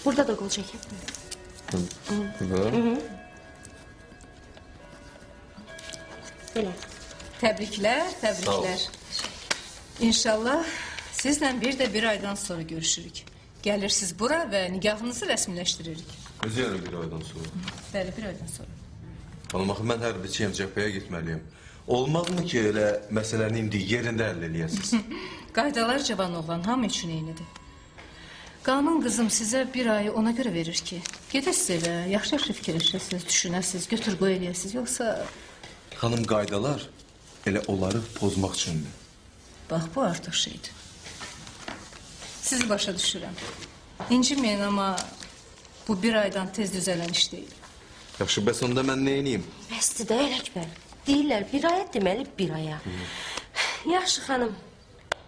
Burada da qol çəkir. Burada? Belə. Təbriklər, təbriklər. İnşallah sizlə bir aydan sonra görüşürük. Gəlirsiniz bura və nikahınızı rəsmiləşdiririk. Özü yəni bir aydan sonra. Bəli, bir aydan sonra. Hanım, axı, mən hərbiçiyəm, cəbhəyə getməliyim. Olmazmı ki, elə məsələni indi yerində həll eləyəsiniz? Qaydalar cavan oğlan hamı üçün eynidir. Qanun qızım sizə bir ayı ona görə verir ki, gedəsiz elə, yaxşı-yaxşı fikirləşəsiniz, düşünəsiniz, götür qoy eləyəsiniz, yoxsa... Xanım, qaydalar elə onları pozmaq üçündür. Bax, bu artıq şeydir. Sizi başa düşürəm. İnciməyin, amma bu bir aydan tez düzələn iş deyil. Yaxşı, bəs onda mən nə edeyim? Bəsdir də Ələkbər. Deyirlər, bir aya deməli bir aya. Yaxşı xanım,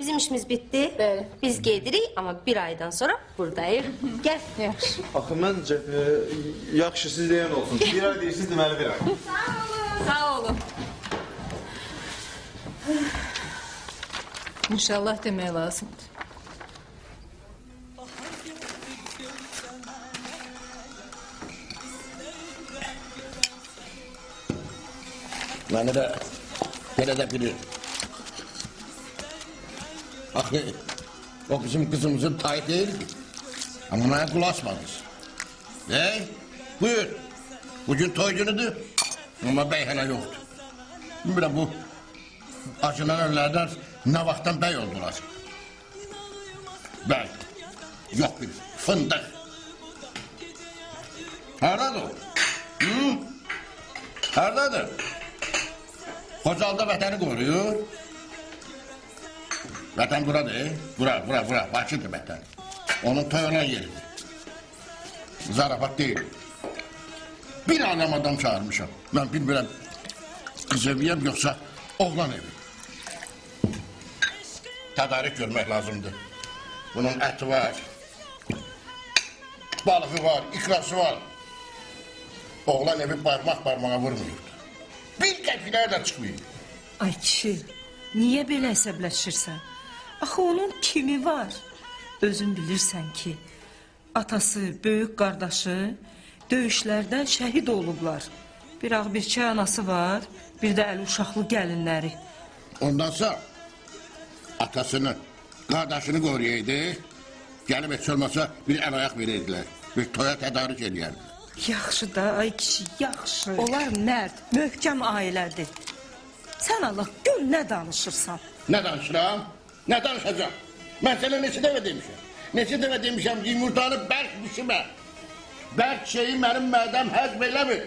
bizim işimiz bitdi. Bəli. Biz gedirik, amma bir aydan sonra buradayıq. Gəl. Yaxşı. Axı, məncə, yaxşı, siz deyən olsun. Bir ay deyirsiniz, deməli bir ay. Sağ olun. İnşallah demək lazımdır. Beni de gene de bilir. Axı, o bizim kızımızın tayı değil ki. Ama bana kul açmadınız. Buyur. Bugün toy günüdür. Ama beyhene yoktu. Bilmirəm bu acınan evlerden ne vaktan bey oldular. Bey. Yok bir fındık. Haradadır o? Haradadır? Xocalı'da vətəni qoruyor. Vətən buradır. Bura. Bakıdır vətən. Onun toy olan yeridir. Zarafat değil. Bir aləm adam çağırmışam. Ben bilmirəm kız eviyəm yoksa oğlan evi. Tədarik görmək lazımdır. Bunun əti var. Balığı var, ikrası var. Oğlan evi parmağa vurmuyor. Bir qəfilər də çıxmıyor. Ay kişi, niyə belə əsəbləşirsən? Axı onun kimi var? Özün bilirsən ki, atası, böyük qardaşı döyüşlərdə şəhid olublar. Bir ağ birçə anası var, bir də əli uşaqlı gəlinləri. Ondansa atasını, qardaşını qoruyaydı, gəlib heç olmasa bir əl ayaq verirdilər. Bir toya tədarik edərdi. Yaxşı da, ay kişi, yaxşı. Onlar mərd, möhkəm ailədir. Sən Allah, gör nə danışırsan? Nə danışıram? Nə danışacağım? Mən sənə neçə dəvə demişəm? Neçə dəvə demişəm ki, yumurtanı bərk düşümə. Bərk şeyi mənim mədəm həzm eləmir.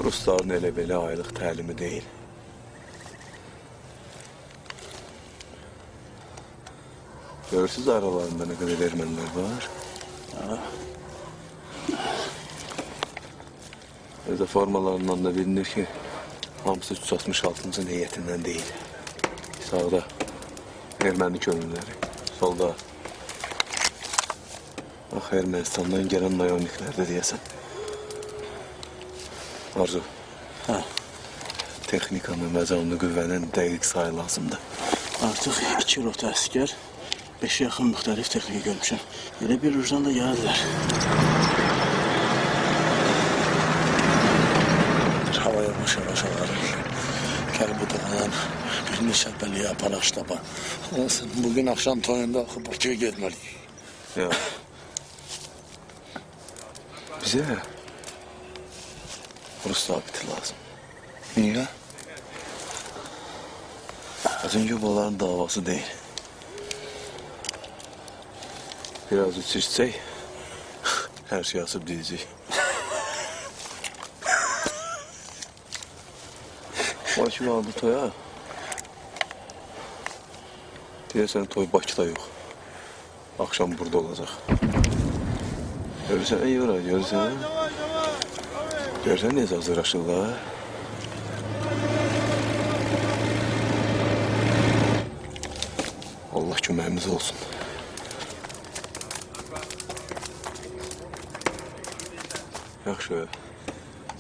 Rusların elə belə aylıq təlimi deyil. Görürsünüz aralarında nə qədər ermənilər var. Özə formalarından da bilinir ki, hamısı 366-cı niyyətindən deyil. Sağda erməni könülləri, solda Ermənistandan gələn nayoniklərdə deyəsən. Arzu, texnikanın və canlı qüvvənin dəqiq sayı lazımdır. Artıq 2 rota əskər, 5 yaxın müxtəlif texnika görmüşəm. Elə bir rujdan da gəlirlər. Hava yavaş alarım. Gəl bu dağınan bir neçə bəliyə aparaq ştaba. Bugün axşam toyunda axı Bakıya getməliyik. Ya. Bizə Rus zabiti lazım. Niyə? Çünki bunların davası deyil. Biraz içirsək, hər şey asıb deyəcək. Bakı aldı toya. Deyəsən toy Bakıda yox. Akşam burada olacaq. Görürsən, ey ora, görürsən? Görürsən necə hazırlaşırlar? Allah kömək Yeməyimiz olsun. Yaxşı,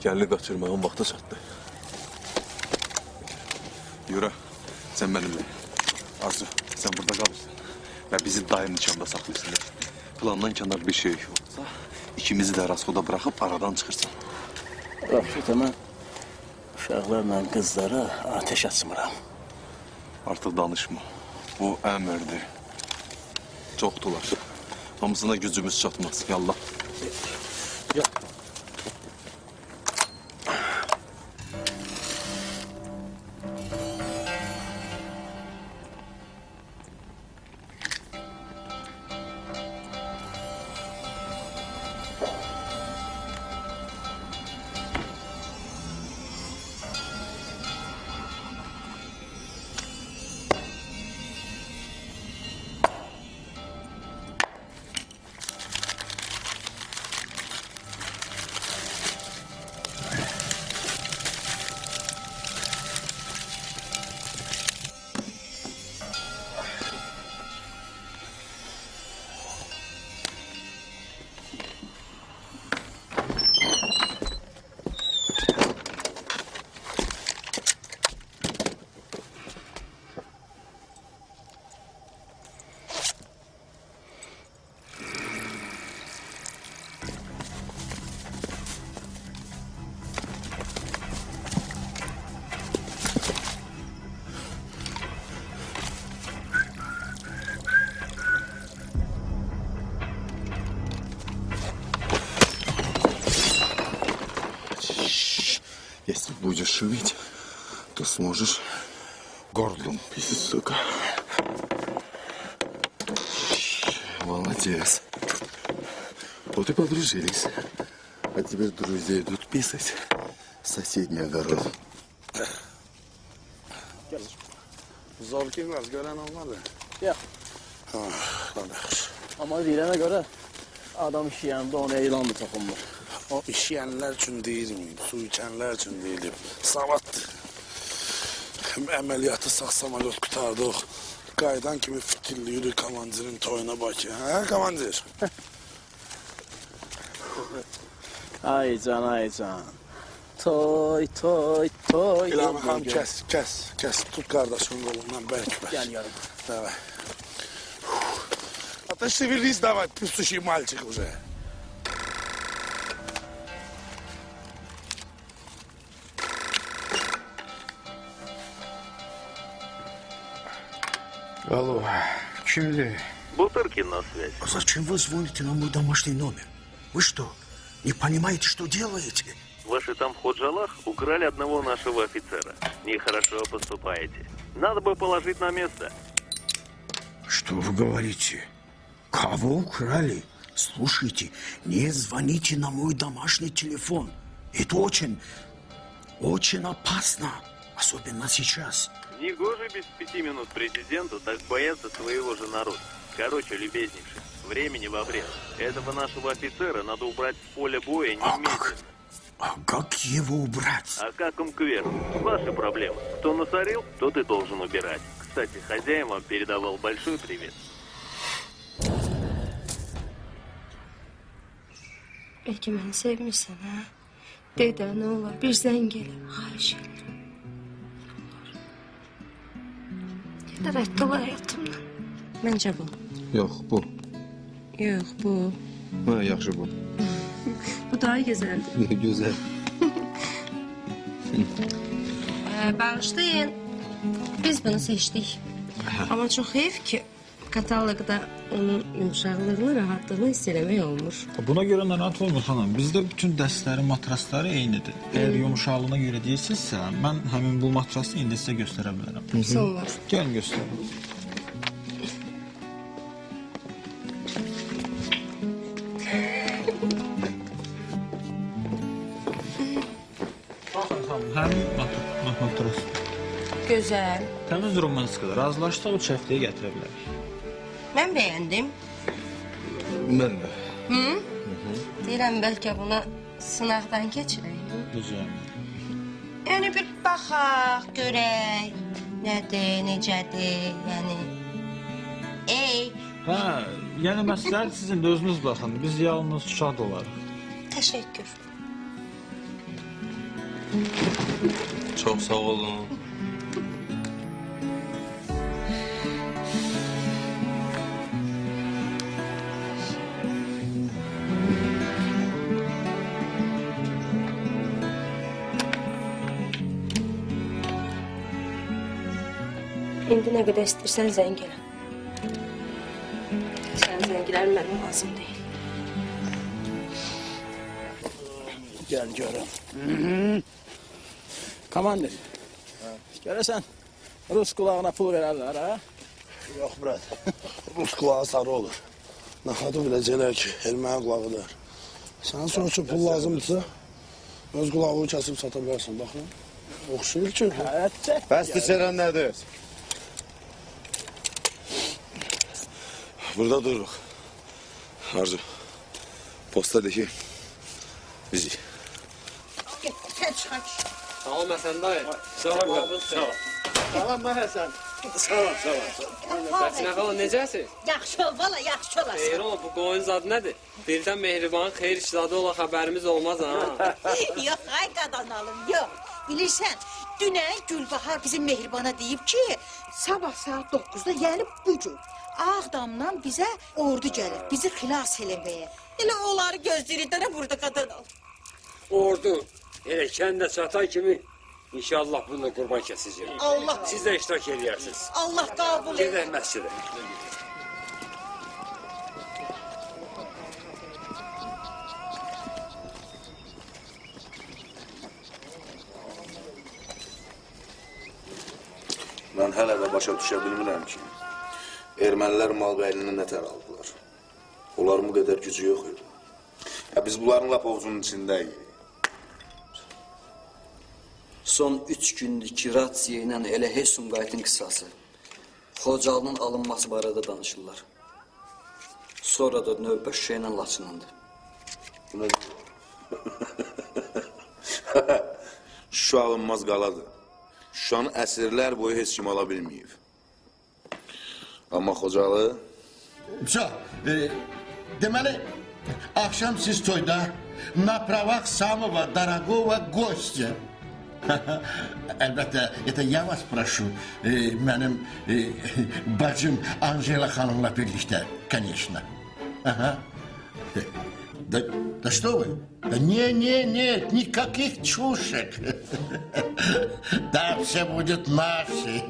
gəlini qaçırmağın vaxtı çatdı. Yura, sen benimle. Arzu, sen burada kalırsın. Ve bizi daim nişanda saklıyorsun. Plandan kenar bir şey olsa ikimizi de Raskoda bırakıp aradan çıkırsın. Yaxşı, mən uşaqlarla qızlara ateş açmıram. Artık danışma. Bu emirdir. Çoktular. Hamısına gücümüz çatmaz. Yallah. Ya. Если будешь шуметь, то сможешь горлом пить, сука. Молодец. Вот и подружились. А теперь друзья идут писать в соседний огород. Zalkin var, görən olmadı. Yox. Qardaş. Amma deyilənə görə adam işləyəndə ona elan da toxunmur. O işyənlər üçün deyilməyib, su içənlər üçün deyilib. Savatdır. Əməliyyatı sağ samalot qutardıq. Qaydan kimi fitilliydi komandirin toyuna Bakı. Hə, komandir? Ay can, ay can. Toy, toy, toy. İlham xanım, kəs. Tut qardaşın qolundan bərk. Gəl, gəl. Давай. А ты шевелись давай, пустущий мальчик уже. Алло, kimdir? Бутыркин на связь. А зачем вы звоните на мой домашний номер? Вы что, не понимаете, что делаете? Ваши там в Ходжалах украли одного нашего офицера. Нехорошо поступаете. Надо бы положить на место. Что вы говорите? Кого украли? Слушайте, не звоните на мой домашний телефон. Это очень опасно. Особенно сейчас. Негоже без 5 минут президенту так бояться своего же народа. Короче, любезнейший, времени в обрез. Этого нашего офицера надо убрать с поля боя немедленно. А как его убрать? А как им кверху? Ваши проблемы. Кто насорил, тот и должен убирать. Кстати, хозяин вам передавал большой привет. Belki beni sevmirsən, ha? Dedə, nə olar, bir zəng elə, xahiş edirəm. Gedər rədd ol həyatımdan. Məncə bu. Yok bu. Yox, bu. Ha, yaxşı bu. Bu daha gözəldir. Güzel. Bağışlayın, biz bunu seçdik. Ama çok heyif ki katalogda onun yumuşaklığını, rahatlığını hiss eləmək olmur. Buna görə narahat olma xanım. Bizdə bütün dəstlərin matrasları eynidir. Əgər yumuşaqlığına görə deyirsinizsə, mən həmin bu matrası indi sizə göstərə bilərəm. Sağ olasın. Gəlin göstərin. Baxın xanım, həmin matras. Gözəl. Təmiz romanskalar. Razılaşsa o çəftəyə gətirə bilərik. Mən bəyəndim. Ben de. Deyirəm bəlkə buna sınaqdan keçirək. Güzel. Yəni bir baxaq, görək. Nədir, necədir, yəni. Hə, yəni məsləhət sizin də özünüz baxın. Biz yalnız şad olarıq. Təşəkkür. Çok sağ olun. İndi nə qədər istəyirsən zəng elə. Sənin zənglərin mənim lazım deyil. Gel görüm. Komandir. Görəsən, Rus kulağına pul verərlər, ha? Yox, brat. Rus kulağı sarı olur. Naxadı biləcəklər ki, erməni qulağıdır. Sana sonra üçün pul lazımdırsa, öz qulağını kəsib sata bilərsən. Baxın, oxşuyur ki. Bəsdir Seren nədir? Burada dururuq. Arzu, postadaki bizi. Sen çıkar. Sağ ol Məsən dayı. Sağ ol. Salam Məhəsən. Sağ ol. Bəsinə xala, necəsiz? Yaxşı ol, valla yaxşı olasın. Xeyr ola, bu qoyun zadı nədir? Birdən mehriban, xeyir işladı ola xəbərimiz olmaz ha. Yox, ay qadanalım, yox. Bilirsən, dünən Gülbahar bizim Mehribana deyib ki, sabah saat 9-da, yəni bu gün Ağdamdan bizə ordu gəlir, bizi xilas eləməyə. Elə onları gözləyirik də burada qadanalım. Ordu elə kəndə çatan kimi inşallah bununla qurban kəsicək. Allah. Siz də iştirak edirsiniz. Allah qəbul et. Gedək məscidə. Mən hələ də başa düşə bilmirəm ki, ermənilər Malbəylindən nətər aldılar. Onların bu qədər gücü yox idi. Biz bunların lap ovcunun içindəyik. Son 3 gündür ki, rasiya ilə elə heç Sumqayıtın qısası, Xocalının alınması barədə danışırlar. Sonra da növbə Şuşa ilə Laçınındır. Şuşa alınmaz qaladır. Şuşanı əsrlər boyu heç kim ala bilməyib. Amma Xocalı... Deməli, akşam siz toyda na pravах самого дорогого гостя. Əlbəttə, я вас прошу, mənim bacım Anjela xanımla birlikdə, конечно. Да что вы? Да нет, никаких чушек. Да, все будет наши.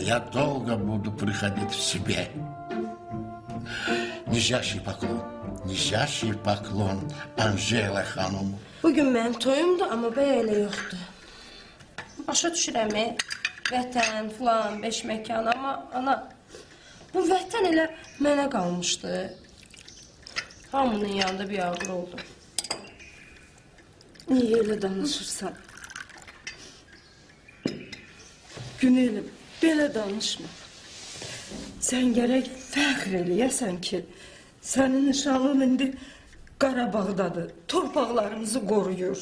Я долго буду приходить в себя. Нижайший поклon Anjela xanım. Bugün mənim toyumdur, amma bəy elə yoxdur. Başa düşürəm, vətən, filan, beş məkan, amma ana, bu vətən elə mənə qalmışdı. Hamının yanında bir ağır oldu. Niyə elə danışırsan? Güneylim, belə danışma. Sən gərək fəxr eləyəsən ki, sənin nişanlın indi Qarabağdadır, torpaqlarımızı qoruyur.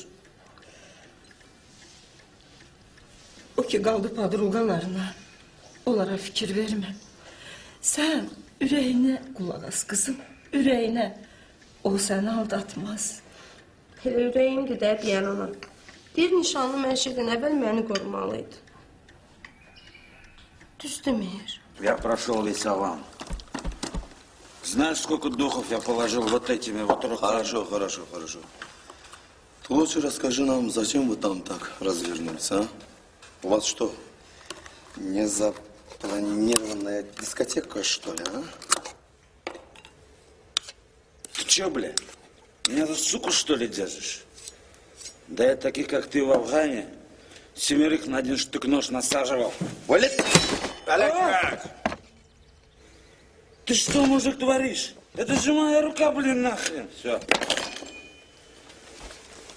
O ki, qaldı padruqalarına, onlara fikir vermə. Sən ürəyinə qulaq as, qızım, ürəyinə. O səni aldatmaz. Elə ürəyimdir də deyən ona. Deyir, nişanlı mən şeydən əvvəl məni qorumalıydı. Düz demir. Я прошел весь Алан. Знаешь, сколько духов я положил вот этими вот руками? Хорошо. Ты лучше расскажи нам, зачем вы там так развернулись, а? У вас что, незапланированная дискотека, что ли, а? Ты чё, бля? Меня за суку, что ли, держишь? Да я таких, как ты, в Афгане 7 на 1 штук нож насаживал. Валит! Олег! Ты что, мужик, творишь? Это же моя рука, блин, нахрен. Все.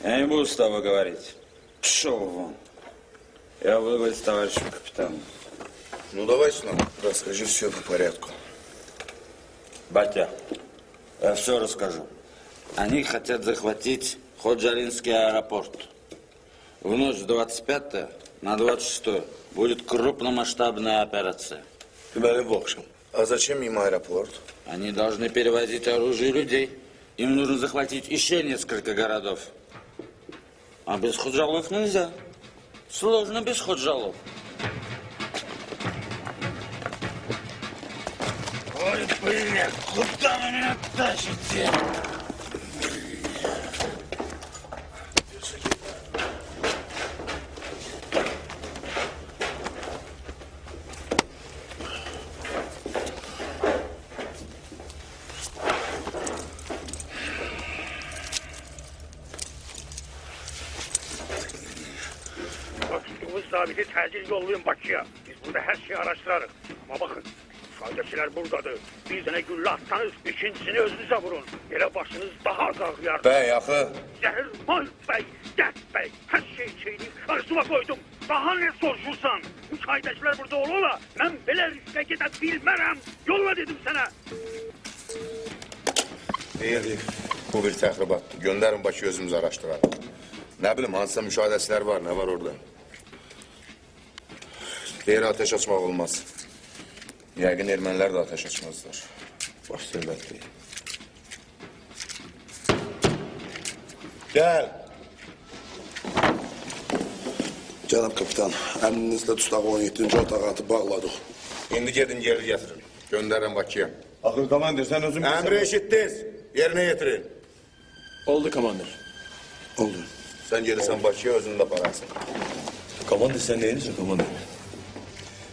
Я не буду с тобой говорить. Пшел вон. Я буду говорить с товарищем капитаном. Ну, давай нам расскажи все по порядку. Батя, я все расскажу. Они хотят захватить Ходжалинский аэропорт. В ночь с 25 на 26 будет крупномасштабная операция. Deməli bu akşam. А зачем им аэропорт? Они должны перевозить оружие и людей. Им нужно захватить еще несколько городов. А без худжалов нельзя. Сложно без худжалов. Ой, блин, куда вы меня тащите? Zabiti təcil yollayın Bakıya. Biz burada hər şeyi araşdırarıq. Amma baxın, şahidəçilər buradadır. Bir dənə güllə atsanız, ikincisini özünüzə vurun. Elə başınız daha qalqıyar. Bəy, axı. Zəhir, mal bəy, dət bəy, hər şey çeyniyib, arzuva qoydum. Daha nə soruşursan? Bu şahidəçilər burada ola, mən belə riskə gedə bilmərəm. Yolla dedim sənə. Deyildik, bu bir təxribatdır. Göndərin Bakıya özümüz araşdırarıq. Nə bilim, hansısa müşahidəçilər var, nə var orada? Deyir, ateş açmaq olmaz. Yəqin ermənilər də ateş açmazlar. Baş söhbətli. Gəl. Cənab kapitan, əmrinizlə tutaq 17-ci otağı atıb bağladıq. İndi gedin geri getirin. Göndərin Bakıya. Axı komandir, sen özün... Əmri eşitdiniz. Yerine getirin. Oldu komandir. Oldu. Sen gelirsen Bakıya özünü de pararsın. Komandir, sen neyinsin komandir?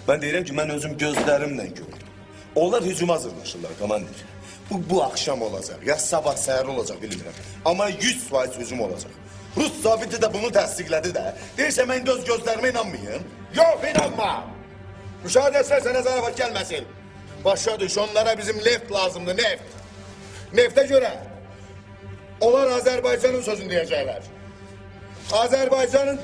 Ben deyirəm ki, mən özüm gözlərimlə gördüm. Onlar hücuma hazırlaşırlar komandir. Bu akşam olacaq, ya sabah səhər olacaq bilmirəm. Amma 100% hücum olacaq. Rus zabiti də bunu təsdiqlədi də. Deyirsə mən göz gözlərimə inanmayayım. Yok, inanma. Müşahidə etsərsənə zarafat gelmesin. Başa düş, onlara bizim neft lazımdı, neft. Nefte göre onlar Azerbaycan'ın sözünü diyecekler. Azerbaycan'ın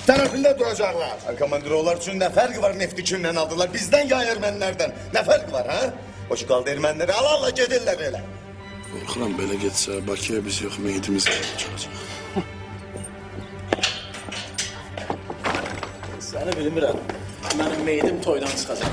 tarafında duracaklar. Komandir, onlar üçün nə fərqi var nefti kimdən aldılar? Bizdən ya ermənilərdən. Nə fərqi var, ha? Hoş qaldı erməniləri, ala gedirlər elə. Qorxuram, belə getsə, Bakıya biz yox, meyitimiz gələcək. Səni bilmirəm. Mənim meyidim toydan çıxacaq.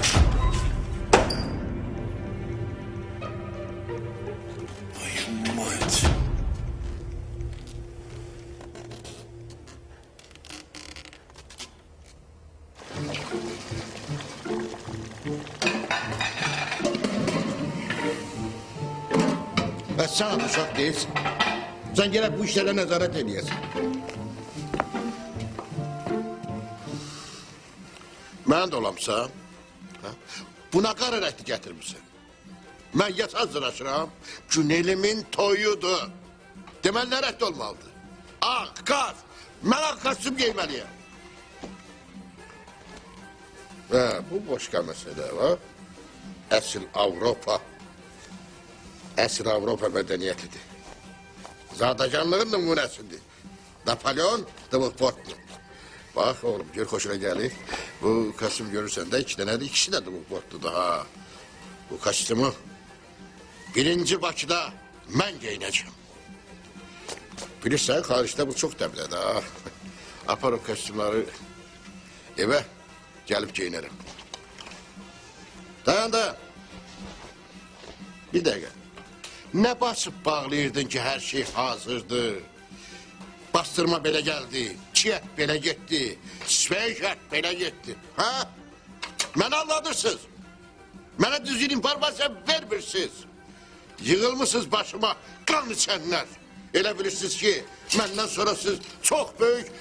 Sen uşaq değilsin. Sen gerek bu işlere nezaret ediyorsun. Ben de olamsa, buna karar etti getirmişsin. Ben yat hazırlaşıram, Günelimin toyudur. Deməli rədd olmalıdır. Ağ, qaz, mən ağ kostyum giymeliyim. Bu başka mesele var. Əsl Avropa mədəniyyətidir. Zadacanlığın nümunəsidir. Napolyon, Dımıqportlu. Bax oğlum, gör xoşuna gəlir. Bu kostyum görürsən də iki dənədir, ikisi də Dımıqportludur ha. Bu kostyumu birinci Bakıda mən geyinəcəm. Bilirsən, xaricdə bu çox dəblədir ha. Apar o kostyumları evə gəlib geyinərəm. Dayan. Bir dəqiqə. Ne basıp bağlayırdın ki her şey hazırdı? Bastırma belə geldi, çiyet belə getdi, sveyşət belə getdi. Ha? Məni anladırsınız. Mənə düzgün informasiya vermirsiniz. Yığılmışsınız başıma kan içenler. Elə bilirsiniz ki, məndən sonra siz çok büyük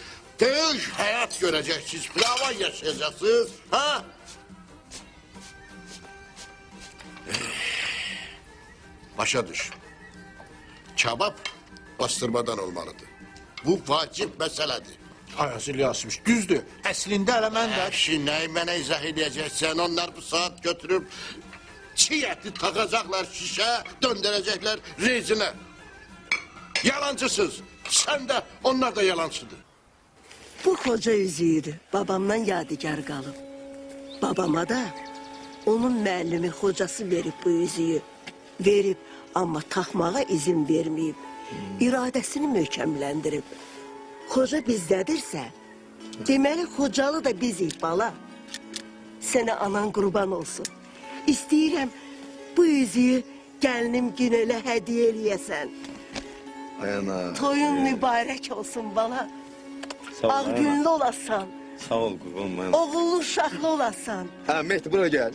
hayat göreceksiniz, prava yaşayacaksınız. Ha? Başa düş. Kebap bastırmadan olmalıdır. Bu vacip meseledir. Ayası İlyasmış, düzdür. Əslində elə mən də... Neyi mənə izah edəcəksən? Onlar bu saat götürüp çiğ eti takacaklar şişe, döndürecekler rezine. Yalancısız. Sen de, onlar da yalancıdır. Bu koca yüzüğüydü. Babamdan yadigar kalıb. Babama da onun müəllimi hocası verib bu yüzüğü. Verib, amma taxmağa izin verməyib. İradəsini möhkəmləndirib. Xoca bizdədirsə, deməli xocalı da bizik bala. Sənə anan qurban olsun. İstəyirəm bu üzüyü gəlinim Günələ hədiyyə eləyəsən. Ay ana. Toyun mübarək olsun bala. Sağ ol, Ağ günlü olasan. Sağ ol qurbanım. Ay ana. Oğullu uşaqlı olasan. Ha Mehdi bura gel.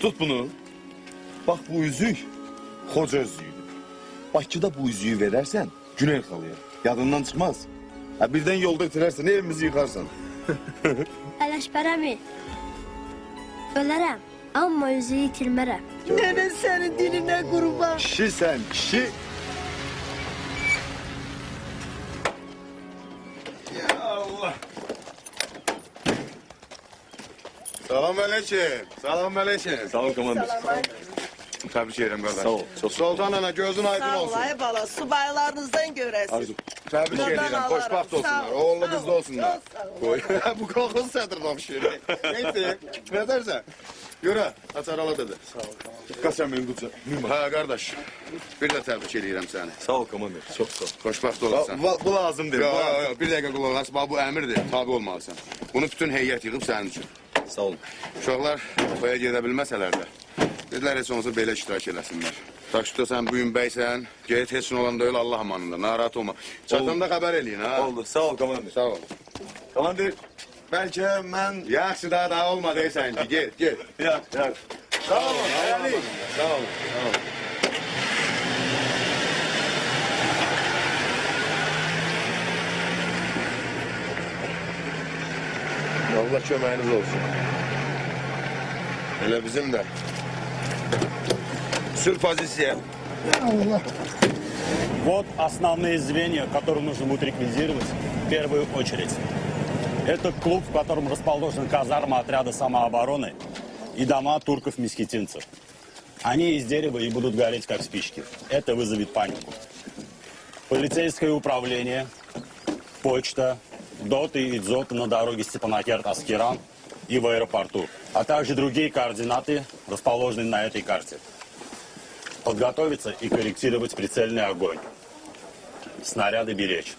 Tut bunu. Bak bu üzük koca üzüğüdür. Bakıda bu üzüğü verersen Güney kalıyor. Yadından çıkmaz. Ha birden yolda itirersen evimizi yıkarsan. Ələşbər əmi, ölərəm, amma üzüyü itirmərəm. Nene senin diline kurban. Kişi sen, kişi. Ya Allah. Selamünaleyküm. Selamünaleyküm. Sağ ol komandır. Tebrik ederim kardeş. Sağ ol. Çok Sultan ana gözün aydın Sağ ol olsun. ay bala, subaylarınızdan göresin. Arzu. Tebrik Buradan ederim. alarım. Hoşbaht olsunlar. Sağ ol, Oğullu sağ kızlı ol, olsunlar. çok sağ ol. Bu kokun sadrına okşuyor. Neyse. Ne dersen? Yürü. Açar ala dedi. Sağ ol. Kaçan benim tutacağım. Ha kardeş. Bir de tebrik ederim seni. Sağ ol komandır. Çok sağ ol. Hoşbaht olasın. Bu lazım değil. Yok. Bir dakika kulak as. Bu emirdir. Tabi olmalısın. Bunu bütün heyet yığıb senin için. Sağ olun. Uşaqlar toya gedə bilməsələr də, dedilər heç olmasa belə iştirak eləsinlər. Tak ki, sən bu gün bəysən, get heç olan da öyle Allah amanında, narahat olma. Çatanda xəbər eləyin, ha? Oldu, sağ ol komandır. Sağ ol. Komandır, belki ben... Yaxşı daha olmadı sən ki, get. Yok. Sağ olun, hayali. Sağ olun. Allah köməyiniz olsun. Elə bizim də. Sür pozisiya. Allah. Вот основные звенья, которые нужно будет реквизировать в первую очередь. Это клуб, в котором расположена казарма отряда самообороны и дома турков-месхетинцев. Они из дерева и будут гореть, как спички. Это вызовет панику. Полицейское управление, почта, доты и дзоты на дороге Степанакерт-Аскеран и в аэропорту, а также другие координаты, расположенные на этой карте. Подготовиться и корректировать прицельный огонь. Снаряды беречь.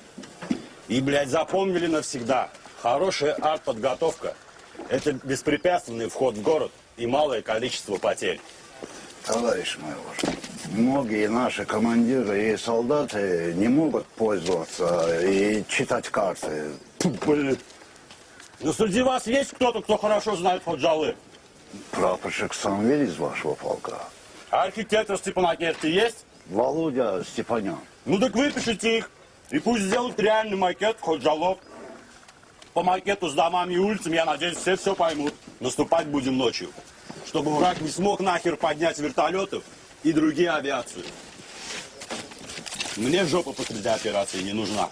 И, блядь, запомнили навсегда. Хорошая артподготовка – это беспрепятственный вход в город и малое количество потерь. Товарищ майор, многие наши командиры и солдаты не могут пользоваться и читать карты. Блин. Ну, среди вас есть кто-то, кто хорошо знает Ходжалы? Прапорщик Самвель из вашего полка. Архитектор Степанакерти есть? Володя Степанян. Ну так выпишите их, и пусть сделают реальный макет Ходжалов. По макету с домами и улицами, я надеюсь, все поймут. Наступать будем ночью, чтобы враг не смог нахер поднять вертолетов и другие авиацию. Мне жопа посреди операции не нужна.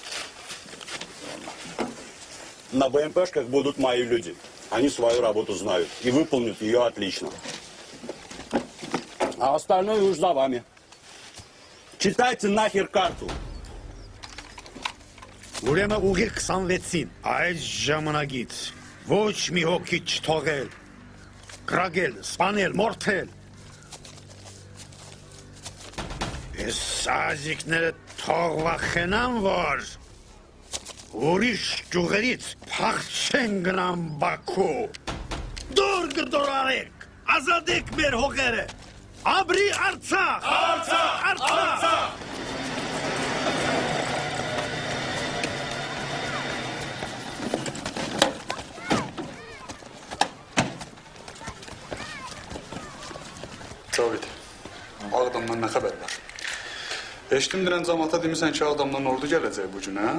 На БМПшках будут мои люди. Они свою работу знают и выполнят ее отлично. А остальное уж за вами. Читайте нахер карту. Ուրեմն ուղիղ 26-ին այս ժամանակից ոչ մի հոգի չթողել, կրագել, սպանել, մորթել։ Այս ազիկները թող վախենան, որ ուրիշ ճյուղերից փախչեն գնան Բաքու։ Դուր գդորարեք, ազատեք մեր հողերը։ Աբրի Արցախ! Արցախ! Cavid, Ağdamdan nə xəbər var? Eşitdim dirən cəmaata demirsən ki, Ağdamdan ordu gələcək bu gün, hə?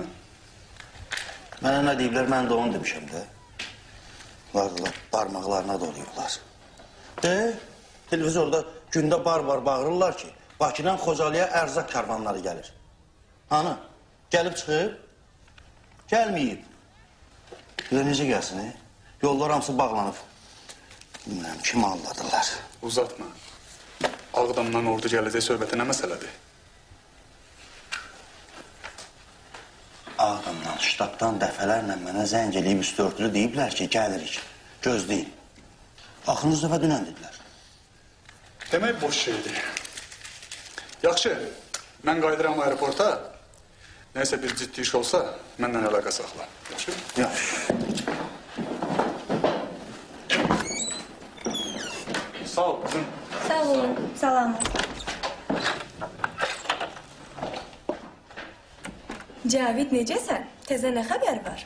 Mənə nə deyiblər, mən də onu demişəm də. Vardılar, barmaqlarına doluyublar. Televizorda gündə bar-bar bağırırlar ki, Bakıdan Xocalıya ərzaq karvanları gəlir. Hanı? Gəlib çıxıb? Gəlməyib. Bilə necə gəlsin, Yollar hamısı bağlanıb. Bilmirəm, kimi anladılar. Uzatma. Ağdamdan ordu gələcək söhbəti nə məsələdir? Ağdamdan, ştabdan dəfələrlə mənə zəng eləyib üstü örtülü deyiblər ki, gəlirik, gözləyin. Axırıncı dəfə dünən dedilər. Demək boş şeydir. Yaxşı, mən qayıdıram aeroporta. Nəysə bir ciddi iş olsa, məndən əlaqə saxla. Yaxşı? Yaxşı. Sağ ol kızım. Sağ olun. Salam. Cavid necəsən? Təzə nə xəbər var?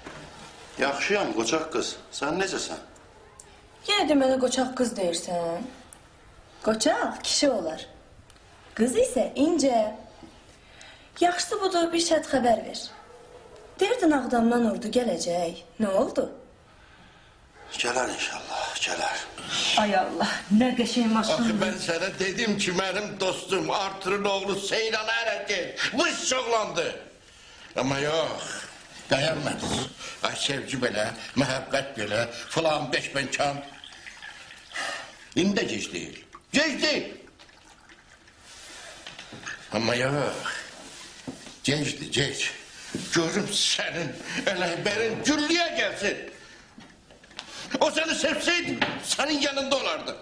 Yaxşıyam, qoçaq qız. Sən necəsən? Yenə də mənə qoçaq qız deyirsən. Qoçaq kişi olar. Qız isə incə. Yaxşısı budur, bir şərt xəbər ver. Deyirdin Ağdamdan ordu gələcək. Nə oldu? Gələr inşallah, gələr. Ay Allah, nə qəşəng maşın. Axı ben sana dedim ki benim dostum Artur'un oğlu Seyran Erek vış çoğlandı. Ama yok, dayanmadı. Ay sevgi belə, məhəbbət belə, falan beşbençan. İndi de geç değil, geç değil. Ama yok, geçti, geç. Gözüm senin, eləhbərin güllüye gelsin. O seni sevseydi, senin yanında olardı.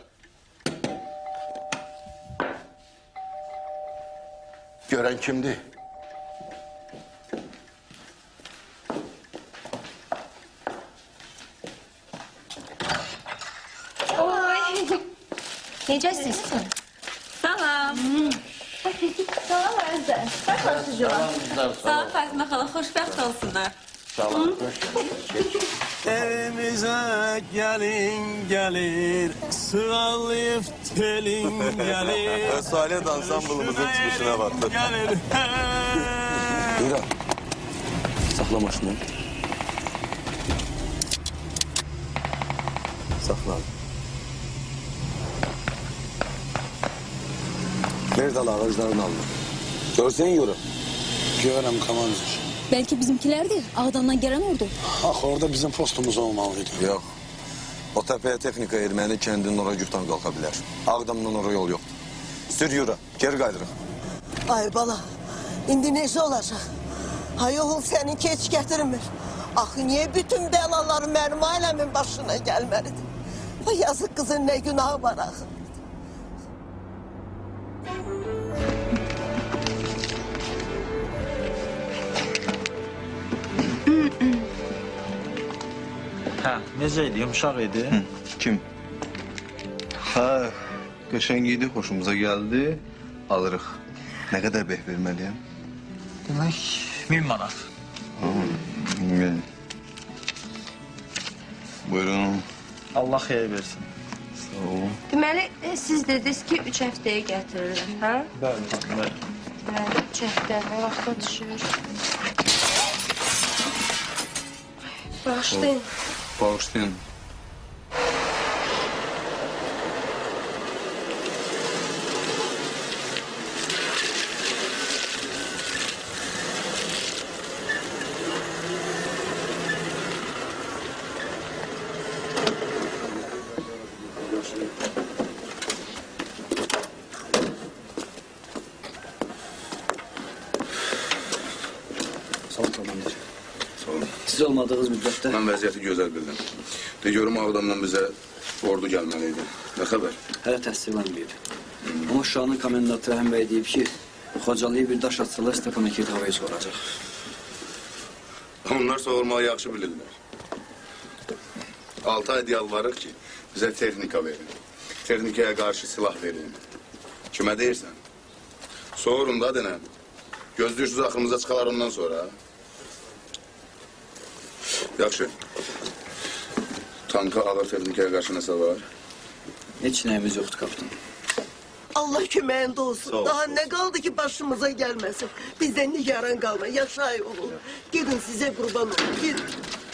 Gören kimdi? Oy. Necəsiz? Salam. Salam Əzdə. Saxlasıcılar. Salam Fəzmə xala, xoşbəxt olsunlar. Salam. Evimize gelin gelir, sığalayıp telin gelir. Esalet ansambılımızın çıkışına baktık. Buyur abi. Sakla maşını. Sakla abi. Nerede ağaçların aldı? Görsen yürü. Görem Kamancır. Belki bizimkilerdi. Ağdandan gelen ordu. Ah orada bizim postumuz olmalıydı. Yok. O tepeye teknika ermeni kendinin oraya yurttan kalkabilir. Ağdamdan oraya yol yok. Sür yürü. Geri kaydırın. Ay bala, indi necə olacaq? Ay oğul sənin keç gətirmir. Axı niye bütün belalar mənim ailəmin başına gəlməlidir? Ay yazık kızın ne günahı var axı? Hə, necə idi? Yumşaq idi. Kim? Ha, qəşəng idi, hoşumuza geldi. Alırıq. Ne kadar beh vermeliyim? Demək 1000 manat. Bilmiyorum. Buyurun. Allah xeyir versin. Sağ olun. Deməli, siz dediniz ki, 3 həftəyə gətirirlər, hə? Bəli, bəli. Deməli, 3 həftə nə vaxta düşür? Bağışlayın. Bağışlayın. Siz olmadığınız müddətdə... Mən vəziyyəti gözəl bildim. De görüm Ağdamdan bizə ordu gəlməliydi. Nə xəbər? Hələ təsdiqlənməyib. Amma Şuşanın komendantı Rəhim bəy deyib ki, Xocalıya bir daş atsalar Stepanakert havaya çıxaracaq. Onlar soğurmağı yaxşı bilirlər. 6 ay yalvarıq ki, bizə texnika verin. Texnikaya qarşı silah verin. Kimə deyirsən? Soğurun da denən. Gözlüksüz axırımıza çıxalar ondan sonra. Yaxşı. Tanka ağır texnikaya qarşı nəsə var? Heç nəyimiz yoxdur, kapitan. Allah köməyində olsun. Sağ ol. Daha ne kaldı ki başımıza gelmesin? Bizden nigaran kalma. Yaşay oğlum. Gidin size kurban olun. Gidin.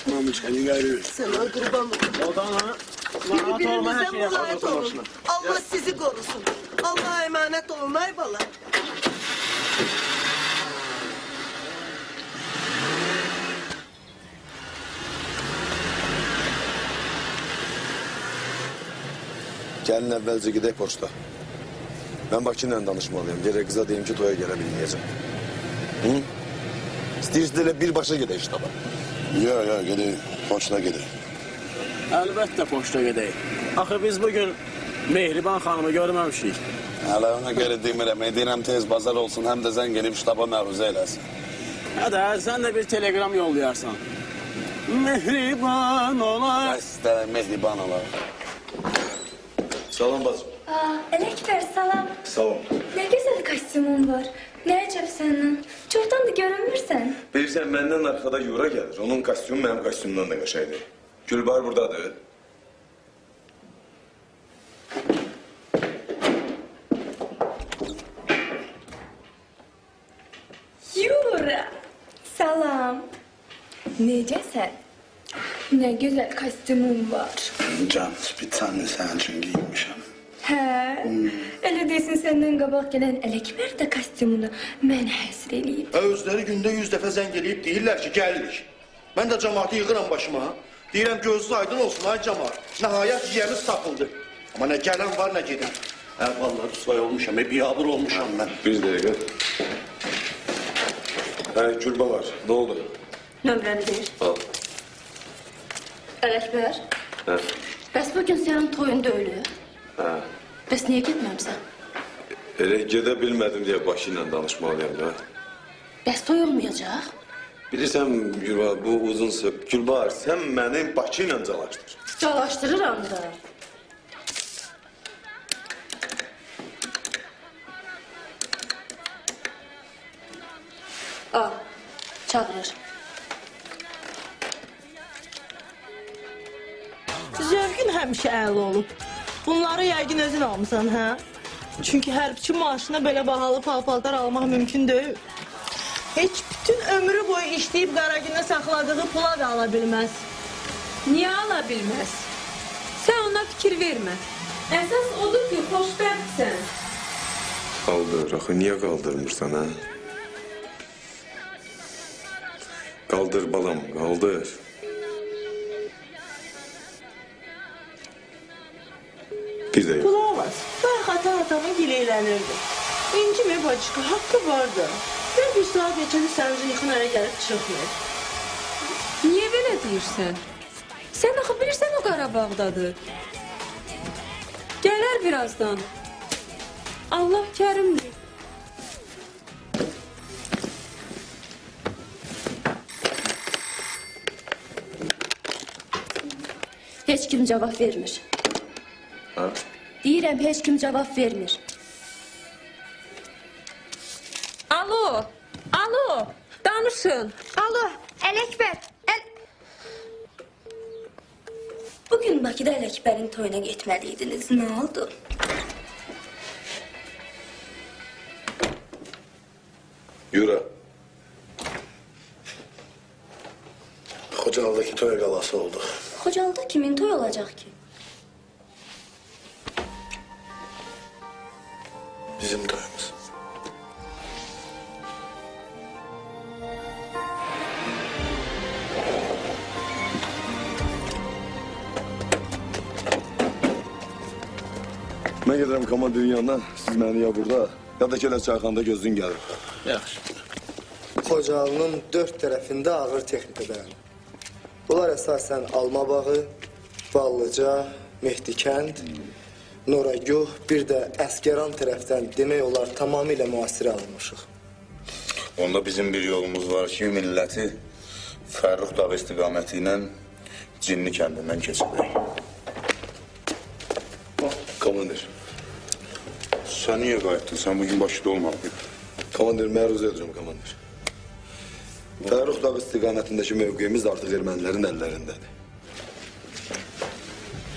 Mamışkanı görüyoruz. Sana kurban olun. Odana Birbirinize mulayet olun. Allah sizi korusun. Allah'a emanet olun ay bala. Gəlin əvvəlcə gedək poçta. Ben Bakı ilə danışmalıyım. Gerek kıza deyim ki toya gelebilmeyeceğim. Hı? İstəyirsən elə birbaşa gedək iştaba. Yok gidin. Poçta gidin. Əlbəttə poçta gedək. Axı biz bugün Mehriban xanımı görməmişik. Hələ ona görə demirəm. Edirəm tez bazar olsun. Həm də sən gelip ştaba məruzə eləsin. Hadi sən də bir telegram yollayarsan. Mehriban olar. Bəs də mehriban olar. Salam bacım. Elekber salam. Sağ ol. Ne güzel kostümün var. Ne acaba senin? Çoktan da görünmürsen. Bilirsən, məndən arkada Yura gəlir. Onun kostyumu mənim kostyumumdan da qəşəngdir. Gülbar buradadır. Yura. Salam. Necəsən? Ne güzel kostümün var. Can, bir tane senin için giyinmişim. Hə, elə desin səndən qabaq gələn Ələkbər də kostyumunu mən həsr eləyib. Özləri gündə 100 dəfə zəng eləyib deyirlər ki, gəlirik. Mən də cəmaatı yığıram başıma. Deyirəm gözünüz aydın olsun ay cəmaat. Nəhayət yiyəmiz tapıldı. Amma nə gələn var, nə gedən. Vallahi rüsvay olmuşam, biabır olmuşam mən. Bir dəqiqə. Gülba var. Ne oldu? Nömrəni deyir. Al. Ələkbər, Hə. bəs bugün sənin toyunda ölü. Hə. Bəs niyə getməmsən? Elə gedə bilmədim deyə başı ilə danışmalıyam da. Bəs toy olmayacaq? Bilirsən Gülba, bu uzun söz. Gülbar, sən mənim Bakı ilə calaşdır. Calaşdırıram da. Al, çağırır. Zövqün həmişə əla olub. Bunları yəqin özün almısan, hə? Çünki hərbçi maaşına belə bahalı palpaltar almaq mümkün deyil. Heç bütün ömrü boyu işləyib qara günə saxladığı pula da ala bilməz. Niyə ala bilməz? Sən ona fikir vermə. Əsas odur ki, xoşbəxtsən. Qaldır, axı niyə qaldırmırsan, hə? Qaldır balam, qaldır. Bir də yox. Qulağa bas. Bayaq ata-atamın gileylənirdi. İncimə bacıqı, haqqı vardı. Mən bir saat geçədi sənin yıxın ərə gəlib çıxmır. Niyə belə deyirsən? Sən axı bilirsən o Qarabağdadır. Gələr birazdan. Allah kərimdir. Heç kim cavab vermir. Ha? Deyirəm, heç kim cavab vermir. Alo, alo, danışın. Alo, Ələkbər. Bugün Bakıda Ələkbərin toyuna getməliydiniz. Nə oldu? Yura. Xocalı'daki toy galası oldu. Xocalı'da kimin toy olacaq ki? Bizim toyumuz. Mən gedirəm komandirin yanına, siz məni ya burada, ya da gələ çayxanda gözün gəlir. Yaxşı. Xocalı'nın 4 tərəfində ağır texnika dayanır. Bunlar əsasən Almabağı, Ballıca, Mehdikənd, Noraguh, bir də Əskəran tərəfdən demək olar tamamilə müasirə alınmışıq. Onda bizim bir yolumuz var ki, milləti Fərrux dağı istiqaməti ilə Cinli kəndindən keçirək. Komandir. Sən niyə qayıtdın? Sən bugün Bakıda olmalıydın. Komandir, məruz edirəm, komandir. Fərrux dağı istiqamətindəki mövqeyimiz artıq ermənilərin əllərindədir.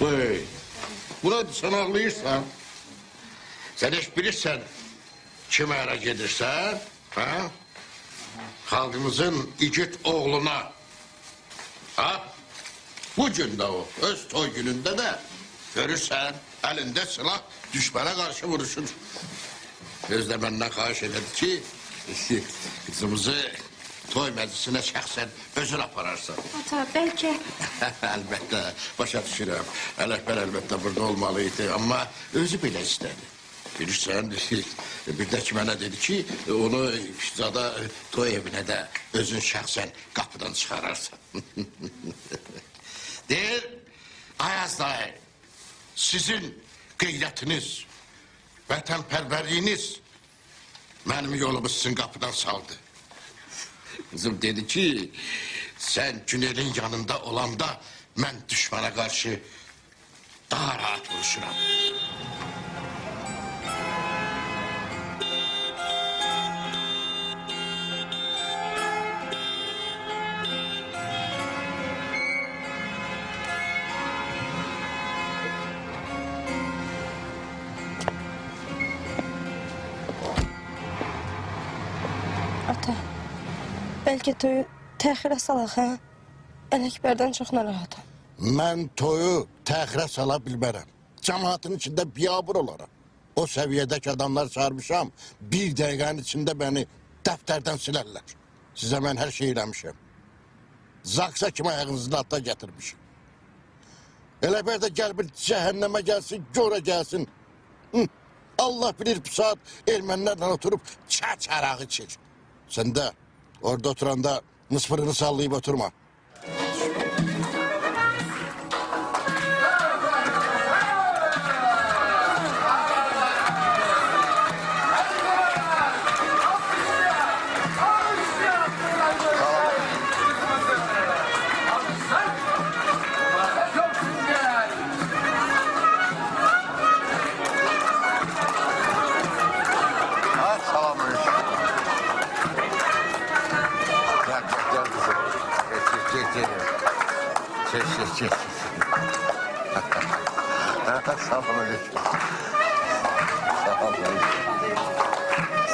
Vay, burada sən ağlayırsan. Sən heç bilirsən kimə ərə gedirsən, ha? Xalqımızın igid oğluna. Ha? Bugün də o, öz toy günündə də görürsən, əlində silah düşmənə qarşı vuruşur. Öz də məndən xahiş edirdi ki, qızımızı toy məclisinə şəxsən özün apararsan. Ata, bəlkə... Əlbəttə, başa düşürəm. Ələkbər əlbəttə burada olmalıydı, amma özü belə istədi. Bilirsən, bir də ki, mənə dedi ki, onu zada toy evinə də özün şəxsən qapıdan çıxararsan. Deyir, Ayaz dayı, sizin qeyrətiniz, vətənpərvərliyiniz mənim yolumu sizin qapıdan saldı. Kızım dedi ki, sen Günel'in yanında olanda mən düşmana karşı daha rahat vuruşuram. bəlkə toyu təxirə salaq, hə? Ələkbərdən çox narahatam. Mən toyu təxirə sala bilmərəm. Cəmaatın içində biyabır olaram. O səviyyədəki adamlar çağırmışam, bir dəqiqənin içində məni dəftərdən silərlər. Sizə mən hər şey eləmişəm. Zaksa kimi ayağınızın altına gətirmişim. Elə bir də gəl bir cəhənnəmə gəlsin, görə gəlsin. Allah bilir bu saat ermənilərlə oturub çər-çərağı içir. Sən də orada oturanda mısfırını sallayıb oturma.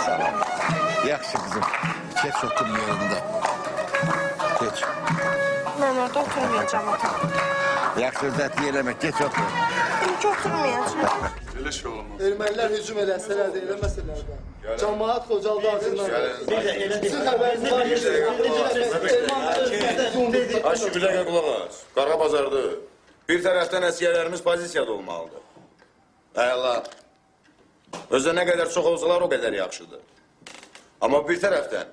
Salam. Yaxşı kızım. Geç otur yerinde. Geç. Mən orada oturmayacağım ata. Yaxşı zət yeləmək. Geç otur. Hiç oturmayacağım. Elə şey olmaz. Ermənilər hücum eləsələr də, eləməsələr də. Cəmaat Xocalıda ağzından. Sizin xəbəriniz var. Aşı bir dəqiqə qulaq as. Qara bazardır. Bir tərəfdən əsgərlərimiz pozisiyada olmalıdır. Əla. Özdə nə qədər çox olsalar o qədər yaxşıdır. Amma bir tərəfdən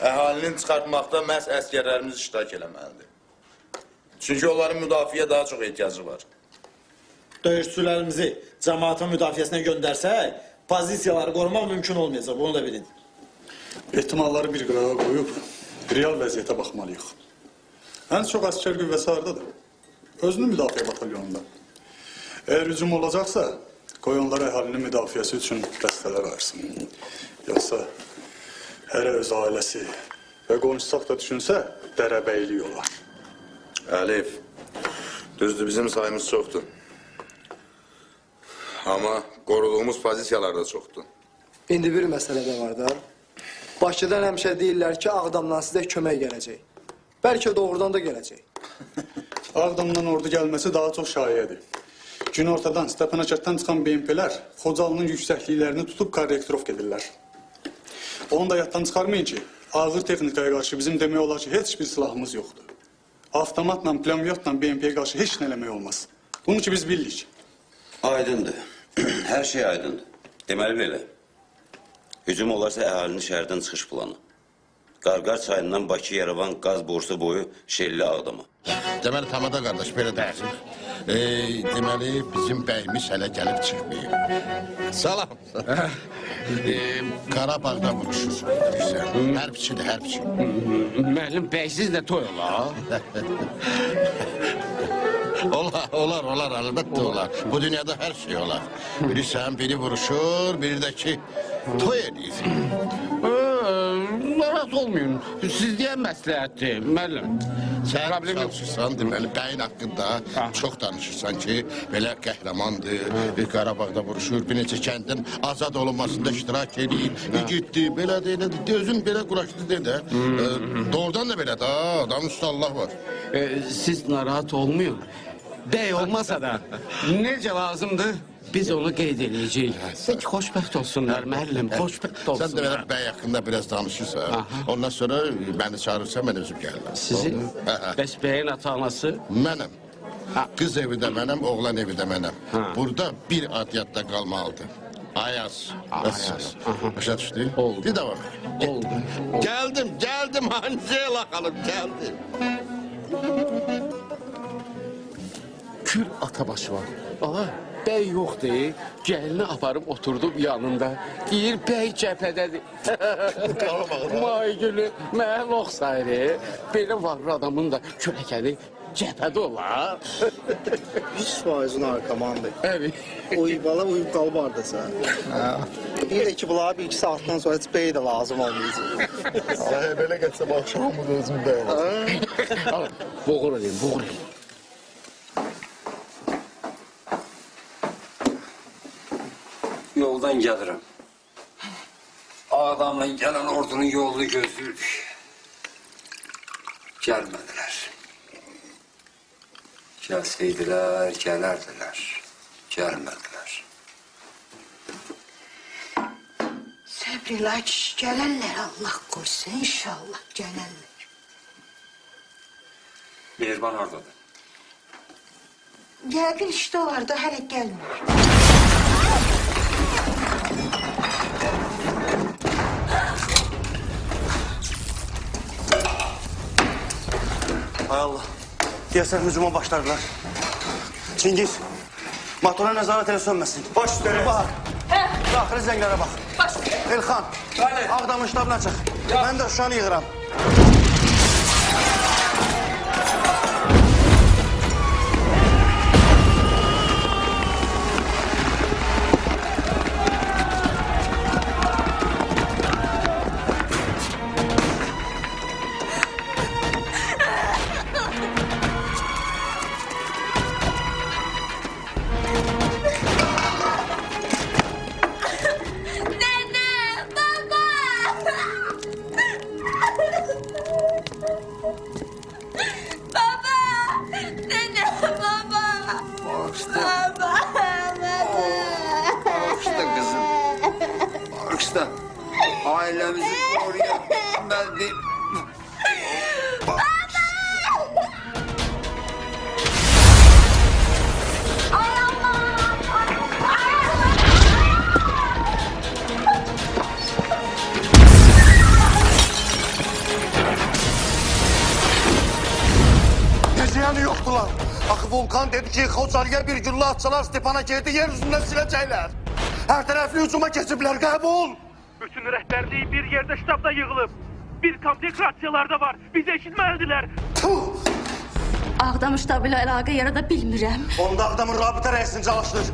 əhalinin çıxartmaqda məhz əsgərlərimiz iştirak eləməlidir. Çünki onların müdafiəyə daha çox ehtiyacı var. Döyüşçülərimizi cəmaatın müdafiəsinə göndərsək, pozisiyaları qorumaq mümkün olmayacaq, bunu da bilin. Ehtimalları bir qırağa qoyub, real vəziyyətə baxmalıyıq. Ən çox əskər qüvvəsi haradadır? Özünün müdafiə batalyonunda. Əgər hücum olacaqsa, qoy onlar əhalinin müdafiəsi üçün dəstələr ayırsın. Yoxsa hərə öz ailəsi və qonşusaq da düşünsə, dərəbəylik olar. Əlif, düzdür, bizim sayımız çoxdur. Amma qoruduğumuz pozisiyalar da çoxdur. İndi bir məsələ də var da. Bakıdan həmişə deyirlər ki, Ağdamdan sizə kömək gələcək. Bəlkə doğrudan da gələcək. Ağdamdan ordu gəlməsi daha çox şayədir. Gün ortadan Stepanakərtdən çıxan BMP-lər Xocalının yüksəkliklərini tutub korrektirovk edirlər. Onu da yaddan çıxarmayın ki, ağır texnikaya qarşı bizim demək olar ki, heç bir silahımız yoxdur. Avtomatla, plyamyotla BMP-yə qarşı heç nə eləmək olmaz. Bunu ki biz bilirik. Aydındır. Hər şey aydındır. Deməli belə. Hücum olarsa əhalinin şəhərdən çıxış planı. Qarqar çayından Bakı-Yerevan qaz borsu boyu Şelli Ağdama. Deməli, tamada qardaş, belə deyilsin. Deməli, bizim bəyimiz hələ gəlib çıxmayıb. Salam. Qarabağda vuruşur. Hərbçidir, hərbçi. Müəllim, bəysiz də toy olar. Olar, əlbəttə olar. Bu dünyada hər şey olar. Biri sən, biri vuruşur, biri də ki, toy edir. Narahat olmayın. Siz deyən məsləhətdir, müəllim. Sən çalışırsan, deməli, bəyin haqqında çox danışırsan ki, belə qəhrəmandır, Qarabağda vuruşur, bir neçə kəndin azad olunmasında iştirak edir, igiddir, belədir, elədir, özün belə quraşdı dedə. Doğrudan da belə, adam üstü Allah var. Siz narahat olmayın. Bəy olmasa da necə lazımdır, biz onu qeyd edəcəyik. Peki, xoşbəxt olsunlar, müəllim, xoşbəxt olsunlar. Sən də belə bəy haqqında biraz danışırsan, ondan sonra məni çağırırsan, mən özüm gəlirəm. Sizi? Bəs bəyin ata-anası? Mənəm. Qız evi də mənəm, oğlan evi də mənəm. Burada bir adiyyatda qalmalıdır. Ayaz. Başa düşdü? Oldu. Bir devam. Oldu. Gəldim, Angela xanım, gəldim. Kül atabaşı var. Aha, bəy yoxdur, gəlini aparıb oturdub yanında. Deyir, bəy cəbhədədir. May günü, məhəl oxsayır. Belə varlı adamın da kürəkəni cəbhədə olar. 100% narkomandır. Evet. Uyub qalıb haradasa. Bir də ki, bunlara 1-2 saatdan sonra heç bəy də lazım olmayacaq. Səhə belə qətsəm, axşamı da özüm bəyəm. Boğur edin, boğur edin. Yoldan gəlirəm. Ağdamla gələn ordunun yolunu gözləyirik. Gelseydiler, gelerdiler. Gelmediler. Səbr kişi gələnlər Allah qoysun inşallah gələnlər. Mehriban hardadır? Yəqin işte olar da hələ gəlmir. Hay Allah. Deyəsən hücuma başladılar. Çingiz, motora nəzarət elə sönməsin. Baş üstələ. Bax, daxili zənglərə bax. Baş. Elxan, Ağdamın ştabına çıx. Mən də Şuşanı yığıram. Ailemizi koruyan ben değil. Ne ziyanı yoktular. Axı Volkan dedi ki, Xocalıya bir güllə atsalar Stepana girdi, yer üzündən siləcəklər. Hər tərəfli hücuma keçiblər, qəbul. Bütün rəhbərliyi bir yerdə ştabda yığılıb. Bir konsentrasiyalarda var. Bizi eşitməlidirlər. Ağdam ştabı ilə əlaqə yarada bilmirəm. Onda Ağdamın rabitə rəisini çalışdır.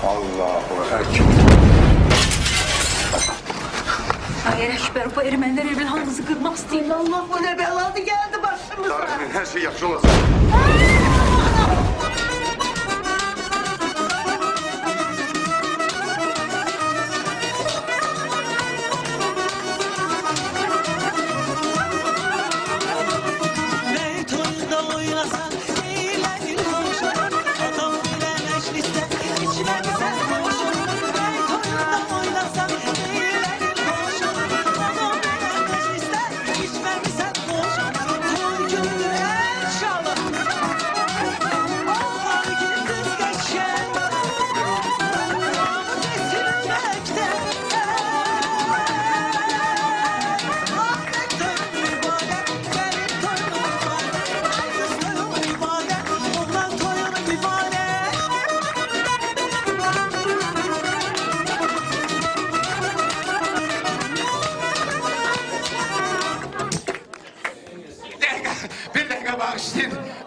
Allahu Ekber. Hayır Ekber, bu ermənilər evin hamısı qırmaq istəyir. Allah, bu ne beladı geldi başımıza. Darbenin her şey yaxşı olacaq.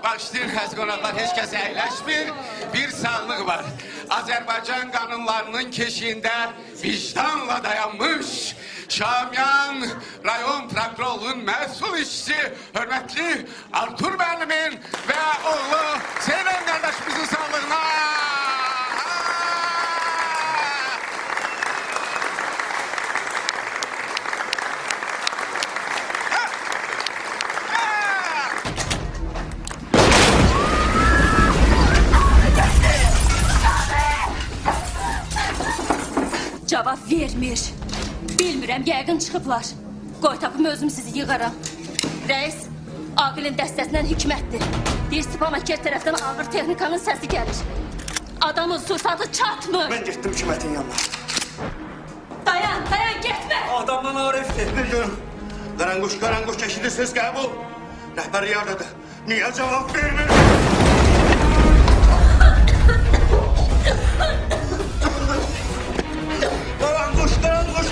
Bağışlayın xəz qonaqlar, heç kəs əyləşmir. Bir sağlıq var. Azərbaycan qanunlarının keşiyində vicdanla dayanmış Şamyan rayon prokurorluğunun məsul işçisi hörmətli Artur müəllimin və oğlu Seyran qardaşımızın sağlığına. Cavab vermir. Bilmirəm, yəqin çıxıblar. Qoy tapım özüm sizi yığaram. Reis, Aqilin dəstəsindən Hikmətdir. Bir Stepanaker tərəfdən ağır texnikanın səsi gəlir. Adamın sursatı çatmır. Ben gittim Hikmət'in yanına. Dayan, getmə. Adamdan Arif'ti. Ne görüm? Qaranquş eşidirsiniz, qəbul. Rəhbər yardadır. Niye cevap vermir? Qaranquş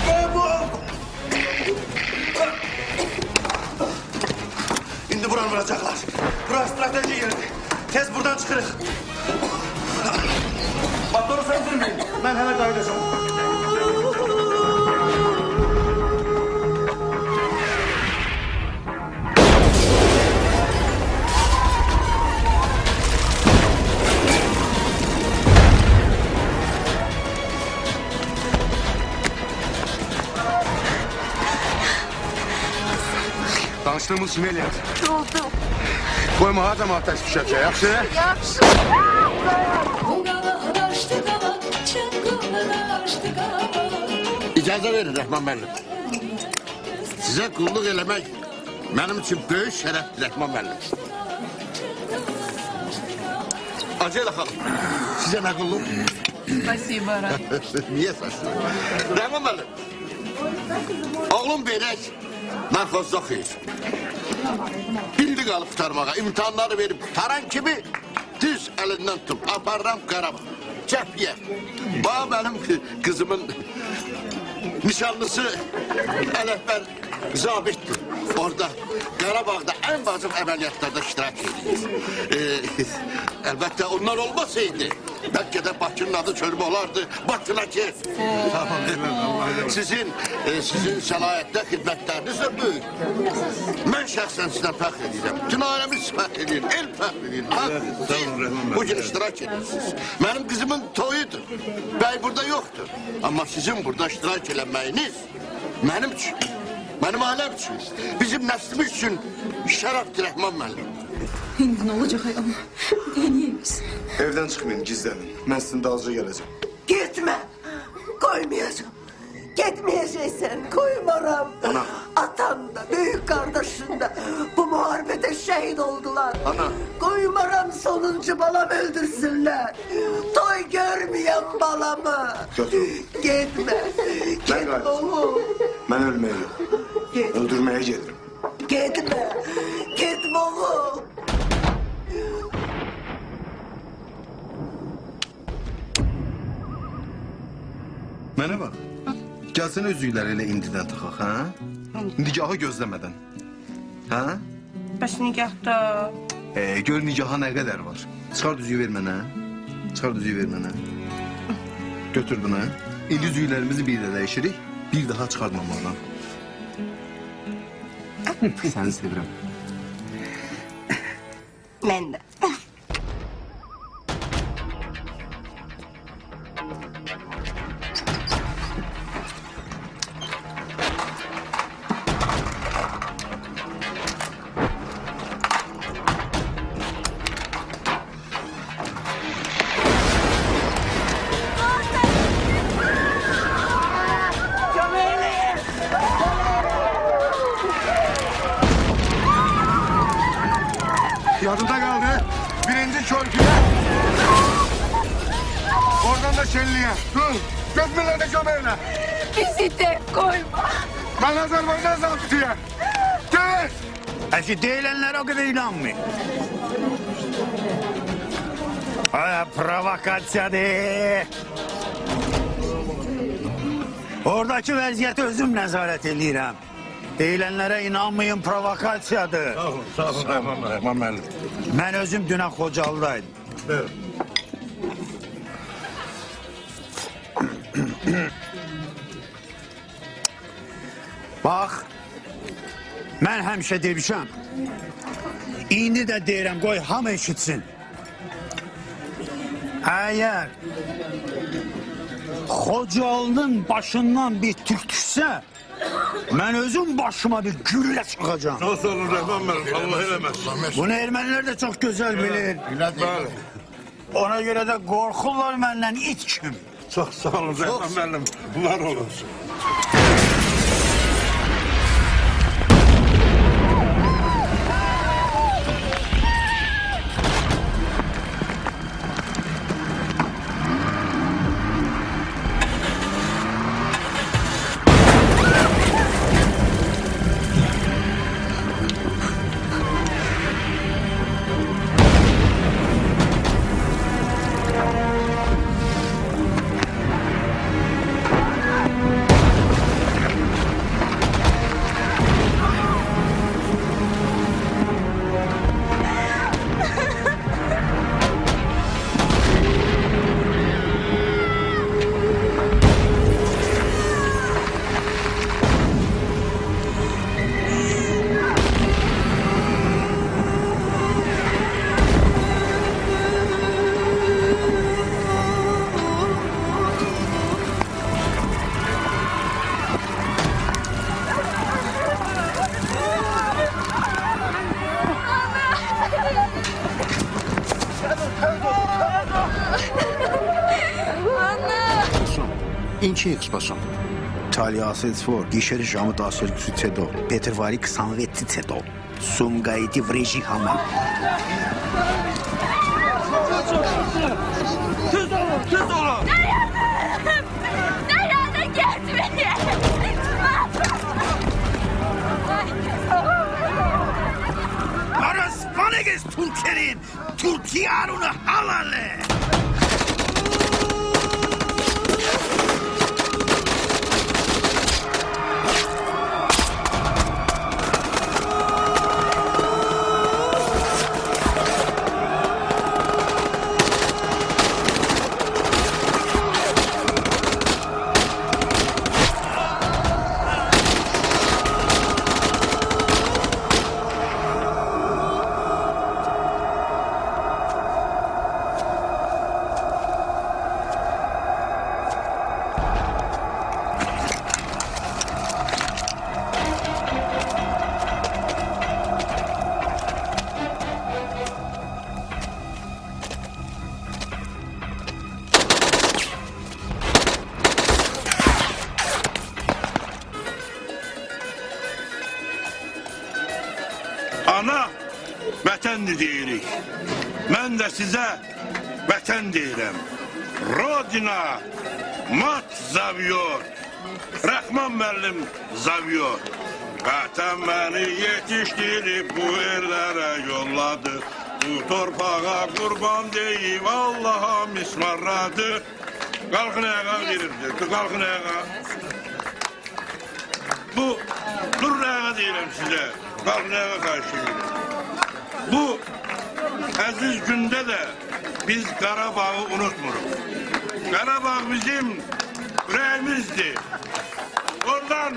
qəbul. İndi buranı vuracaklar. Bura strateji yerdir. Tez buradan çıxırıq. Motoru söndürmeyin. Ben hemen qayıdacağım. Çalışdığımız kimi eləyək? Oldu. Qoyma ha cəmaat təks düşəcək, yaxşı? Yaxşı. İcazə verin Rəhman müəllim. Sizə qulluq eləmək mənim üçün böyük şərəfdir Rəhman müəllim. Acele xanım, sizə nə qulluq? Спасибо, Рад. Niyə saçsın? Rəhman müəllim, oğlum verək, mən xozda xeyir. Bildi qalıb qutarmağa, imtihanları verib qutaran kimi düz əlindən tutub, aparıram Qarabağ, cəbhiyə. Bax mənim qızımın nişanlısı Ələkbər zabitdir. Orada Qarabağda ən vacib əməliyyatlarda iştirak edir. Əlbəttə onlar olmasaydı, bəlkə də Bakının adı çölmə olardı, Batına ki. Sizin səlahiyyətdə xidmətləriniz də böyük. Mən şəxsən sizdən fəxr edirəm. Bütün ailəmiz fəxr edir, el fəxr edir. Siz bugün iştirak edirsiniz. Mənim qızımın toyudur. Bəy burada yoxdur. Amma sizin burada iştirak eləməyiniz mənim üçün, mənim ailəm üçün, bizim nəslimiz üçün şərəfdir Rəhman müəllim. İndi nə olacaq ayağım? Deneyimiz. Evdən çıxmayın, gizlənin. Mən sizin dalınca gələcəm. Gitme. Koymayacağım. Gitmeyeceksen koymaram. Ana. Atan da büyük kardeşin de bu muharebete şehit oldular. Ana. Koymaram sonuncu balam öldürsünler. Toy görmeyen balamı. Götür. Gitme. Gitme oğlum. Mən ölməyə yox, öldürməyə gedirəm. Gitme. Gitme oğlum. Mənə bax, gəlsənə üzükləri elə indidən taxaq, hə? Nigahı gözləmədən. Hə? Bəs nigahda? Gör nigaha nə qədər var. Çıxar düzüyü ver mənə. Çıxar düzüyü ver mənə. Götür bunu. İndi üzüklərimizi bir də dəyişirik. Bir daha çıxartmamadan. Səni sevirəm. Mən də. Yadımda kaldı. Birinci körküye. Oradan da Şenli'ye. Götmürler de kömeğine. Bizi de koyma. Ben Azerbaycan zabitiye. Göğüs. Şu deyilenlere o kadar inanmayın. Provokasyadır. Oradaki vəziyyəti özüm nəzarət edirəm. Deyilenlere inanmayın, provokasyadır. Sağ olun, Rəhman müəllim. Mən özüm dünən Xocalıdaydım. Evet. Bax, mən həmişə demişəm. İndi də deyirəm, qoy hamı eşitsin. Əgər Xocalının başından bir tük düşsə, mən özüm başıma bir güllə çıxacağım. Nasıl olur Rəhman müəllim, Allah eləməsin. Bunu ermənilər də çox gözəl bilir. Bəli. Ona görə də qorxurlar məndən it kimi. Çox sağ olun Rəhman müəllim, var olun. Inchi expression. Taliasetsfor, gişeri jamı da sörgüsü tedo. Petervarik sanvetti tedo. Sumgayti vreji hamam. Tez olun, tez olun. Nerede gitmeyin? Arasmaneges Türklerin, Türkiye arunu halalle. Ana vətəndir deyirik. Mən də sizə vətən deyirəm. Rodina, mat zavyor. Rəhman müəllim zavyor. Vətən məni yetişdirib bu yerlərə yolladı. Bu torpağa qurban deyib Allaha mismarladı. Qalxın ayağa verirdi, qalxın ayağa. Bu, dur ayağa deyirəm sizə. Qalxın ayağa xahiş edirəm. Bu əziz gündə də biz Qarabağı unutmuruq. Qarabağ bizim ürəyimizdir. Oradan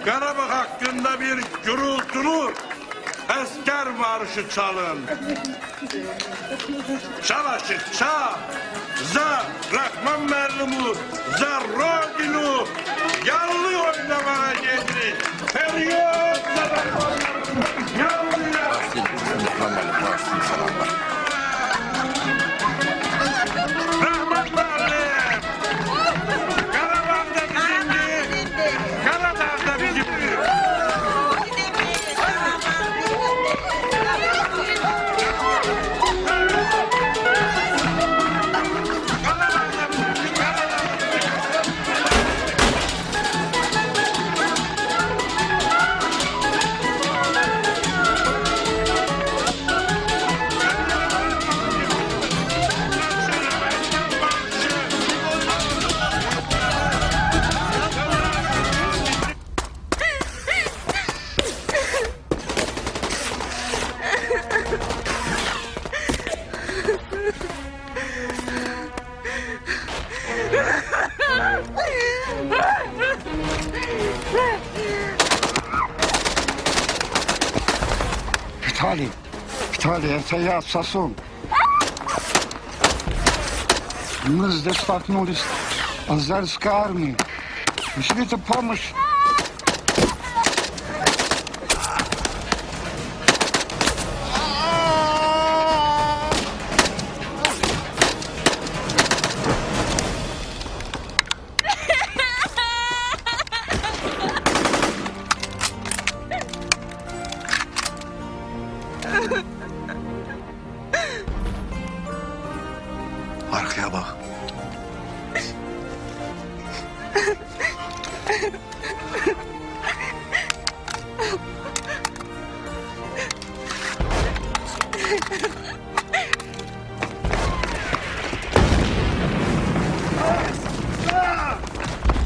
Qarabağ haqqında bir gürültülü əskər marşı çalın. Çalışıqça za Rəhman müəllimu, za Rodinu yanlı oynamağa gedirik. Periyot za Rəhman müəllimu yanlıya. Rəhman müəllim, varsın salamlar. Rəhman müəllim, Qarabağ da bizimdir, Qaradağ da bizimdir. Виталий, это я, Сосун. Мы здесь столкнулись с азерской армией. Пришлите помощь. Arkaya bak.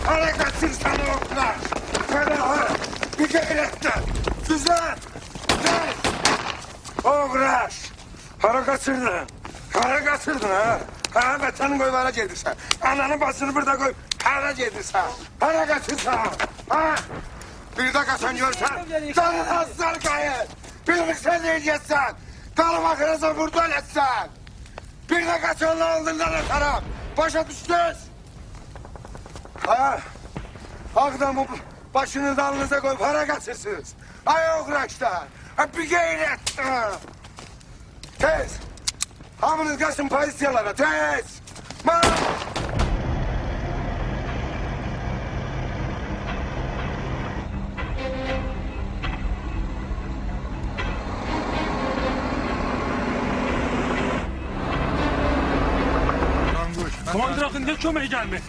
Hara kaçırsan oklar. Feraha, bir gayretten. Güzel, güzel. Oğraş. Hara kaçırdın. Hara kaçırdın ha. Ha vətənin qoyub hara gedirsən. Ananın başını burada qoyub hara gedirsən. Hara kaçırsan. Ha. Bir de kaçan görsən. Canın azlar qayır. Bilmirsən ne edəcəksən. Qalım axırıza burada öləsən. Bir de kaçanla aldığından atarım. Başa düşdünüz. Ha. Ağdamı başını dalınıza koyup hara kaçırsınız. Ay oğraşlar. Bir gayret. Tez. Hamınız kaçın polisiyalara. Tez. Nadir axı niyə kömək gəlmir?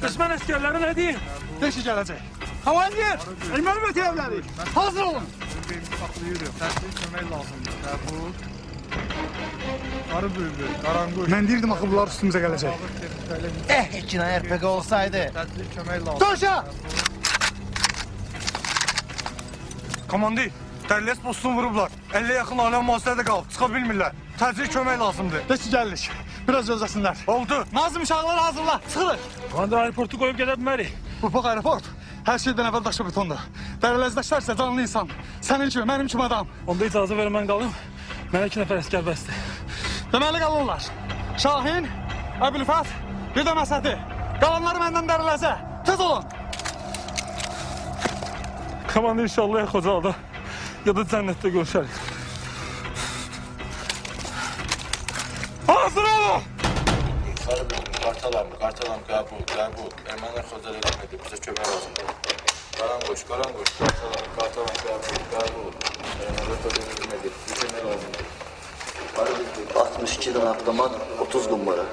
Düşmən əsgərləri nə deyim? Beşi gələcək. Komandir, erməni mütəyyəbləri, hazır olun. Saxlayırıq. Tədbir kömək lazımdır. Qəbul. Qarı bülbül, qaranquş. Mən deyirdim axı bunlar üstümüzə gələcək. İkinə RPG olsaydı. Tədbir kömək lazımdır. Dönşə! Komandir, dərləs postunu vurublar. 50 yaxın aləm mühasirədə qalıb, çıxa bilmirlər. Təcil kömək lazımdır. Beşi gəldik. Biraz gözləsinlər. Oldu. Nazım uşaqlar hazırla. Çıxırıq. Komandir aeroportu qoyub gedə bilmərik. Ufaq aeroport. Hər şeydən əvvəl daşı betondur. Dərələzləşlər isə canlı insan. Sənin kimi, mənim kimi adam. Onda icazə verin mən qalım. Mənə 2 nəfər əsgər bəsdir. Deməli qalırlar. Şahin, Əbülfət, bir də Məsəti. Qalanları məndən dərləzə. Tez olun. Komandir inşallah ya Xocalda ya da cənnətdə görüşərik. Hazır olun. Qartalam, qəbul. Ermənilər Xocala etmədi, bizə kömək lazımdır. Qaranquş, qartalam, qəbul. Ermənilər Xocala etmədi, bizə kömək lazımdır. 62 dənə avtomat, 30 qumbara.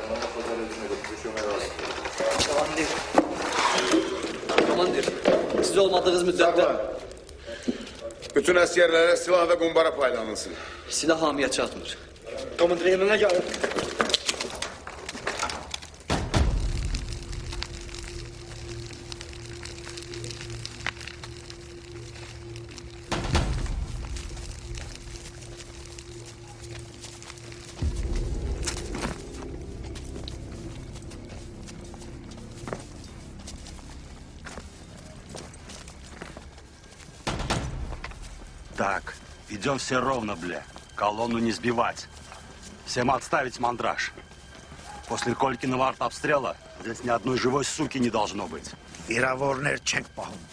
Komandir, siz olmadığınız müddətdə Bütün əsgərlərə silah və qumbara paylanılsın. silah hamiyə çatmır. Komandir, yanına gəlin. Так, идем все ровно, бля. Колонну не сбивать. Всем отставить мандраж. После Колькиного артобстрела здесь ни одной живой суки не должно быть. Վիրավորներ չենք պահում։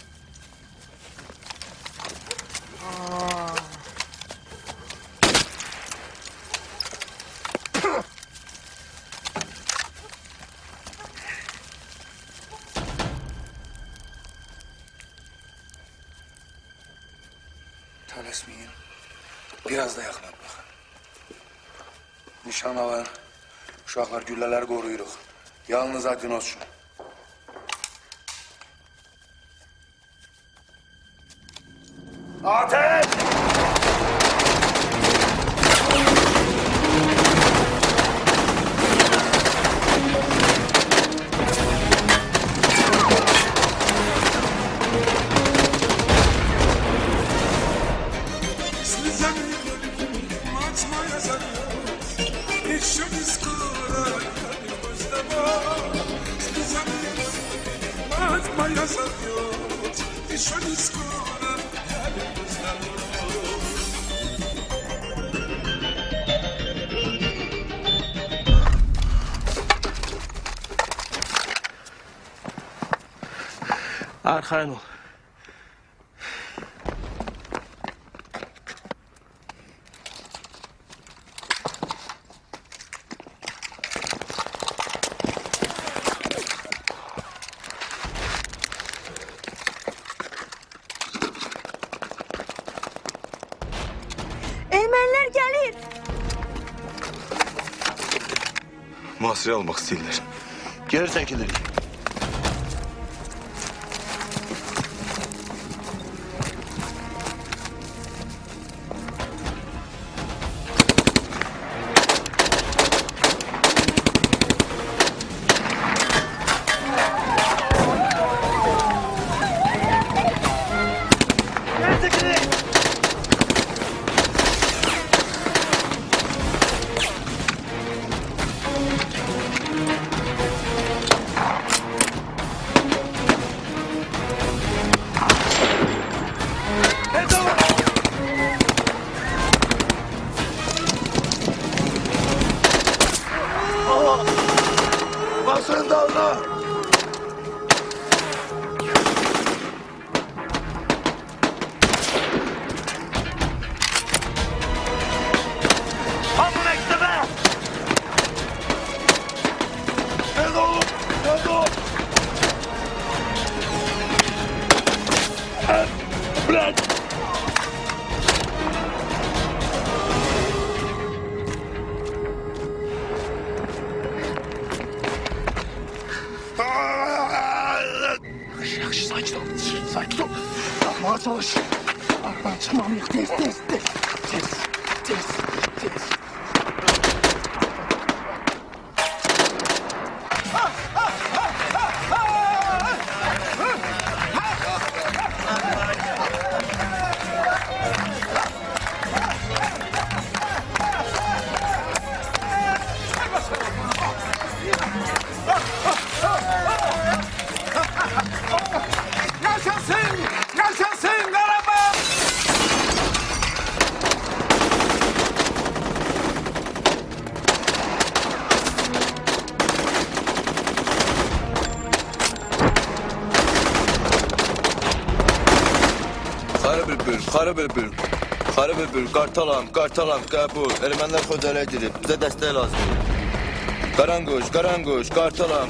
Tələsməyin. Biraz da yaxına baxın. Nişan alın. Uşaqlar güllələri qoruyuruq. Yalnız adınız üçün. Ateş! Arxayın ol. Ermənilər gəlir. Mühasirə almaq istəyirlər. Geri çəkilirik. Basın dalına! Hamı mektebe! Tez olun! Tez olun! Bırak! Sakin ol. Sakin ol. Kalkmaya çalış. Aradan çıkmamayıq. Tez. Yaşasın Qarabağ! Qarı bülbül, qartalam, qəbul. Ermənilər Xocalı edilib, bizə dəstək lazımdır. Qaranquş, qartalam,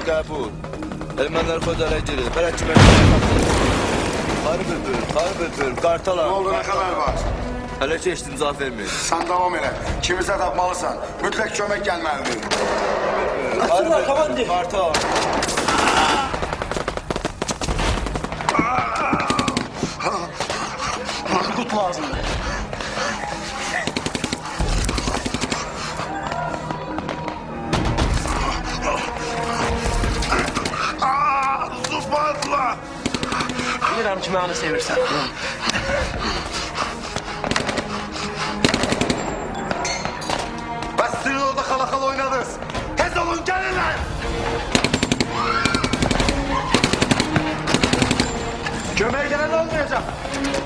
qəbul. Ermənilər Xocalı edilib, bələk kimi Qarı bülbül, qartalam. Ne oldu, ne kadar var? Hələ ki, eşitim cavab vermir. Sen devam elə. Kimisə tapmalısan. Mütləq kömək gəlməlidir. Qartalam. Kut lazımdır. Zubadla! Bilirəm ki, məni sevirsən. Bəs sizin orada xala oynadınız. Tez olun, gəlirlər! Köməyə gələn olmayacaq.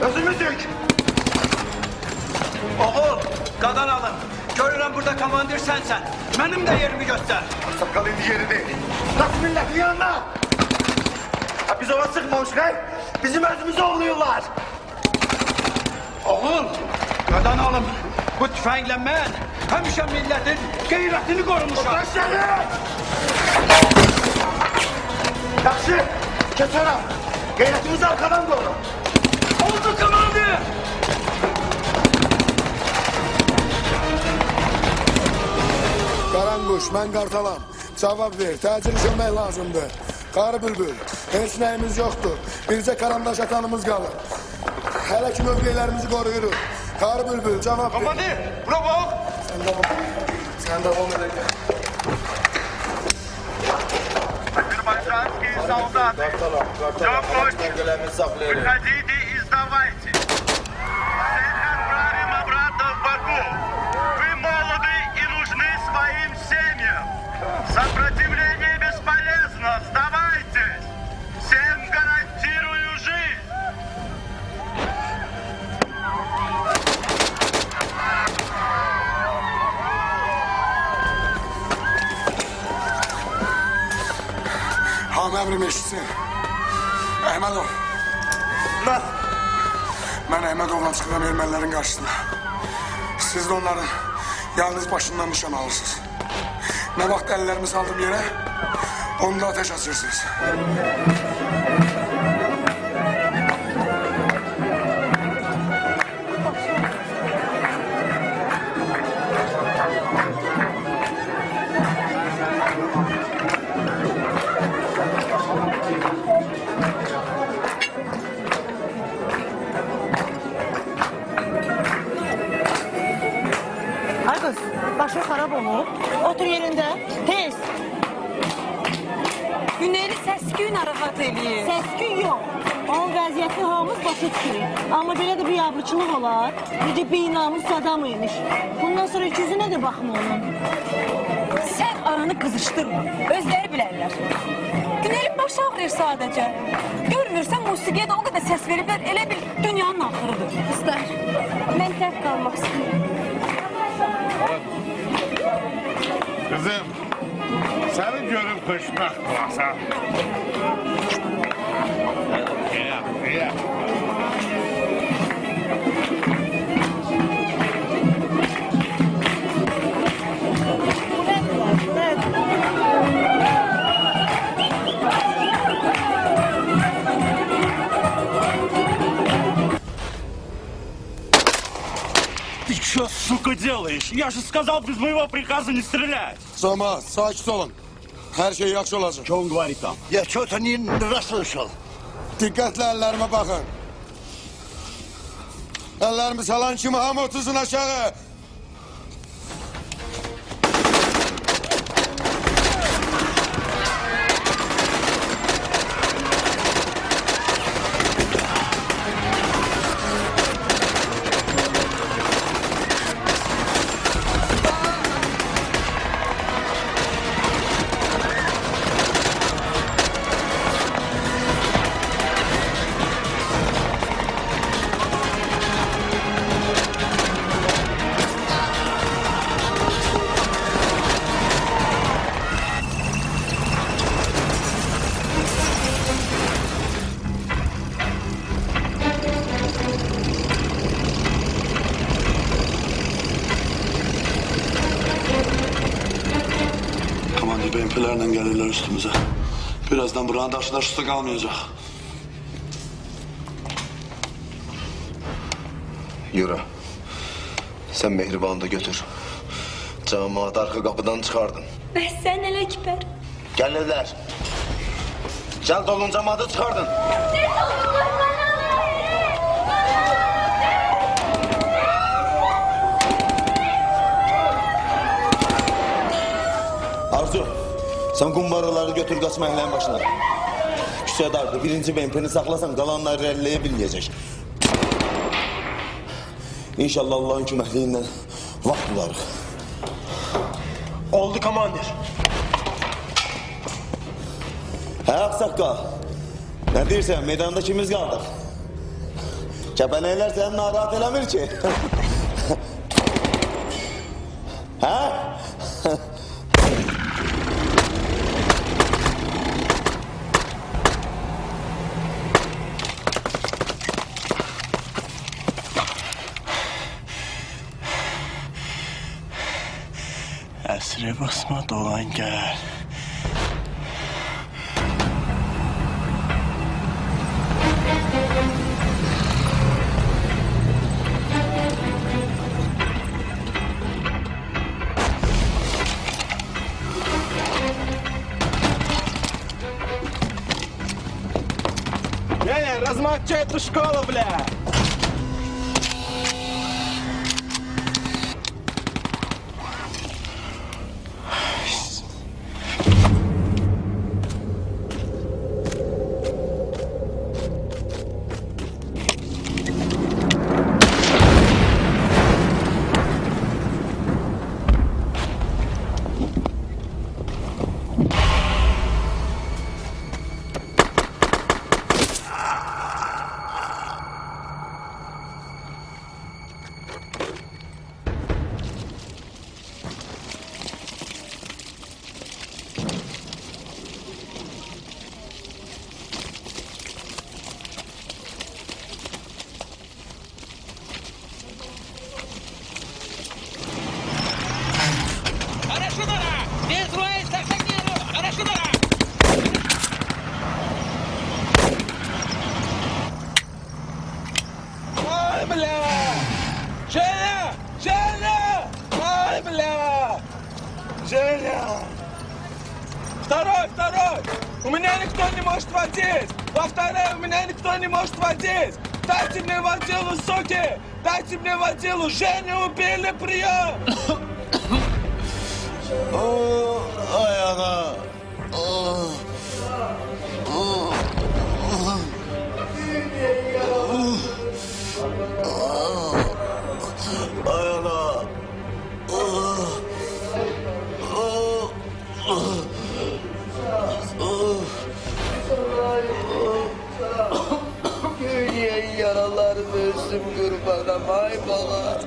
Özümüzük. Oğul, qadan alın. Görürəm burada komandir sənsən. Mənim də yerimi göstər. Sakal indi yeri değil. Nasıl milletin yanına? Ha, biz ona sıkmamışıq, bizim özümüzü oğluyorlar. Oğul, qadan alın. Bu tüfənglə mən həmişə milletin qeyrətini qorumuşam. Yaxşı, kes ona. Qeyrətimizi arkadan doğru. Oldu komandir. Qaranquş, mən qartalam. Cavab ver, təcil kömək lazımdır. Qarı bülbül, heç nəyimiz yoxdur. Bircə karandaş atanımız qalır. Hələ ki mövqelərimizi qoruyuruq. Qarı bülbül, cavab ver. Komandir, bura bax. Sen devam edin. Азербайджанские солдаты. Дом ночи. Выходите и сдавайте. Всех отправим обратно в Баку. Вы молоды и нужны своим семьям. Сопротивление бесполезно. Сдавайтесь. Всем гарантирую жизнь. Hamı əmrim eşitsin. Əhmədov. Mən Əhmədovla çıxıram ermənilərin qarşısına. Siz də onların yalnız başından nişan alırsınız. Nə vaxt əllərimi saldım yerə, onda ateş açırsınız. Ay kız, başın xarab olub. Otur yerində, tez. Günləri səs-küy narahat eləyir. Səs-küy yox. Onun vəziyyətini hamımız başa düşürük. Amma belə də bir yavrıçılıq olar. Necə beynamız adam imiş. Bundan sonra iki yüzünə də baxma onun. Sən aranı qızışdırma. Özləri bilərlər. Günərin başı ağrıyır sadəcə. Görmürsən musiqiyə də o qədər səs veriblər. Elə bil dünyanın axırıdır. Qızlar, mən tək qalmaq istəyirəm. Kızım, seni görüp hoşuna kılasa. Ya. Ты что, сука, делаешь? Я же сказал без моего приказа не стрелять. Soma, sakit olun. Her şey yaxşı olacak. Çok говорит там. Я что-то не расслышал. Dikkatli ellerime bakın. Ellerimi salan kimi hamı otursun aşağı. Komandir BMP'lerle gelirler üstümüze. Birazdan buranın taşıda üstü kalmayacak. Yürü. Sen Mehriban'ı da götür. Cemaat arka kapıdan çıkardın. Sen el Ekber. Gelirler. Gel dolun cemaatı çıkardın. Arzu, sen kumbaraları götür kaçma ehlen başına. Küçüğe birinci BMP'ni saklasan kalanları elleyebilmeyecek. İnşallah Allah'ın küməkliyindən vaxt bularıq. Oldu komandir. Hə, Aksaqqal. Nə deyirsən, meydanda kimiz qaldıq? Kəpənəklər səni narahat eləmir ki. Hə? Əsrə basma dolan gəl. Размочи эту школу, бля! Второй! У меня никто не может водить! Во-вторых, у меня никто не может водить! Дайте мне водилу, суки! Дайте мне водилу! Женю убили, прием! Ay ana! Ay ana! Gülye yaralarım ölsün kurbanım ay bala.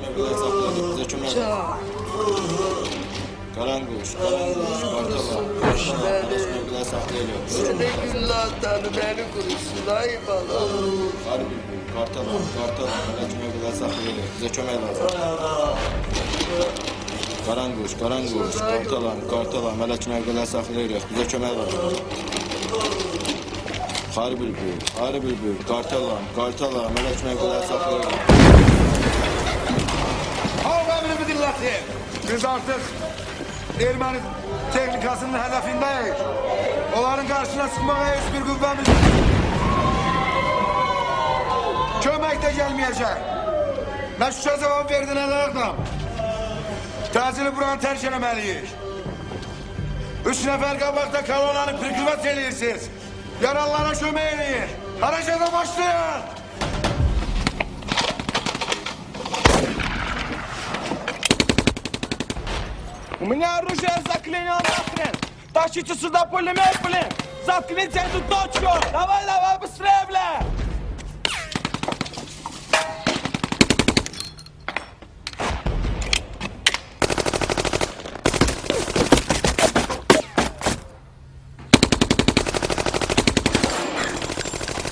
Karanguş, kartala, kartala, saklayalım. Üstüne gülle atanı beni kurusun ay bala. Harbi, kartala, melekime güzel saklayalım. Bize çömel lazım. Karanguş, kartala, melekime güzel saklayalım. Bize çömel lazım. Harbi, kartala, melekime güzel saklayalım. Al emrimi dinletin. Biz artık Ermeni Texnikasının hədəfindəyik. Onların qarşısına çıxmağa heç bir qüvvəmiz kömək də gəlməyəcək. Nə şüşə cavab verdin ələrdən. Təcili buranı tərk eləməliyik. 3 nəfər qabaqda kolonanı priküvət eləyirsiniz. Yaralılara kömək eləyin. Hərəkətə başlayın. У меня оружие заклинено нахрен! Тащите сюда пулемет, блин! Заткните эту точку! Давай, давай, быстрее, бля!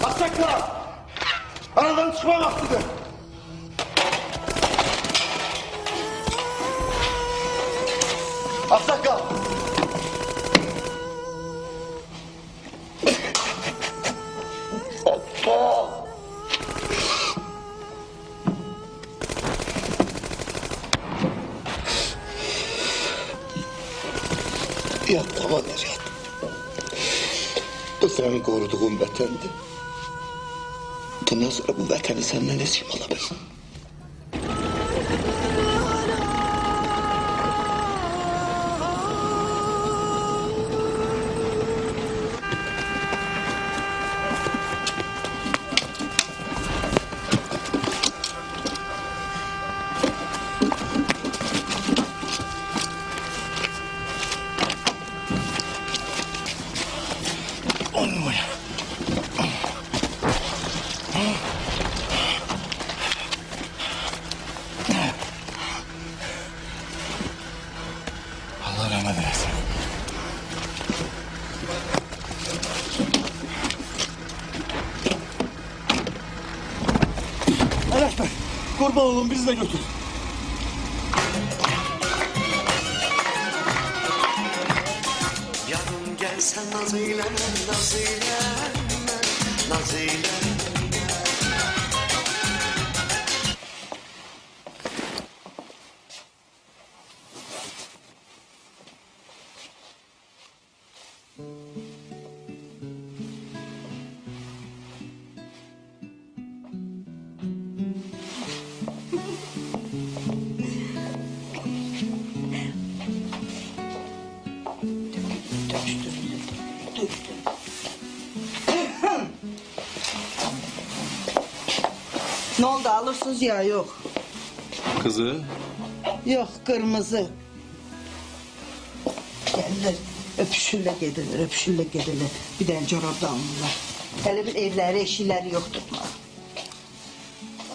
Alçaklar! Aradan çıkma vaktidir. Alçaklar! Yat komandır yat. Bu senin koruduğun vatandı. Bundan sonra bu vatanı senden esir alamaz. Allah rahmet eylesin. Alex Bey, kurban olun bizi de götür. Yarın gelsen nazıyla, nazıyla, nazıyla. Ne oldu alırsınız ya yok. Kızı? Yok kırmızı. Gelirler öpüşürle gelirler öpüşürle gelirler. Bir tane çorap da alırlar. Hele bir evleri eşileri yok tutma.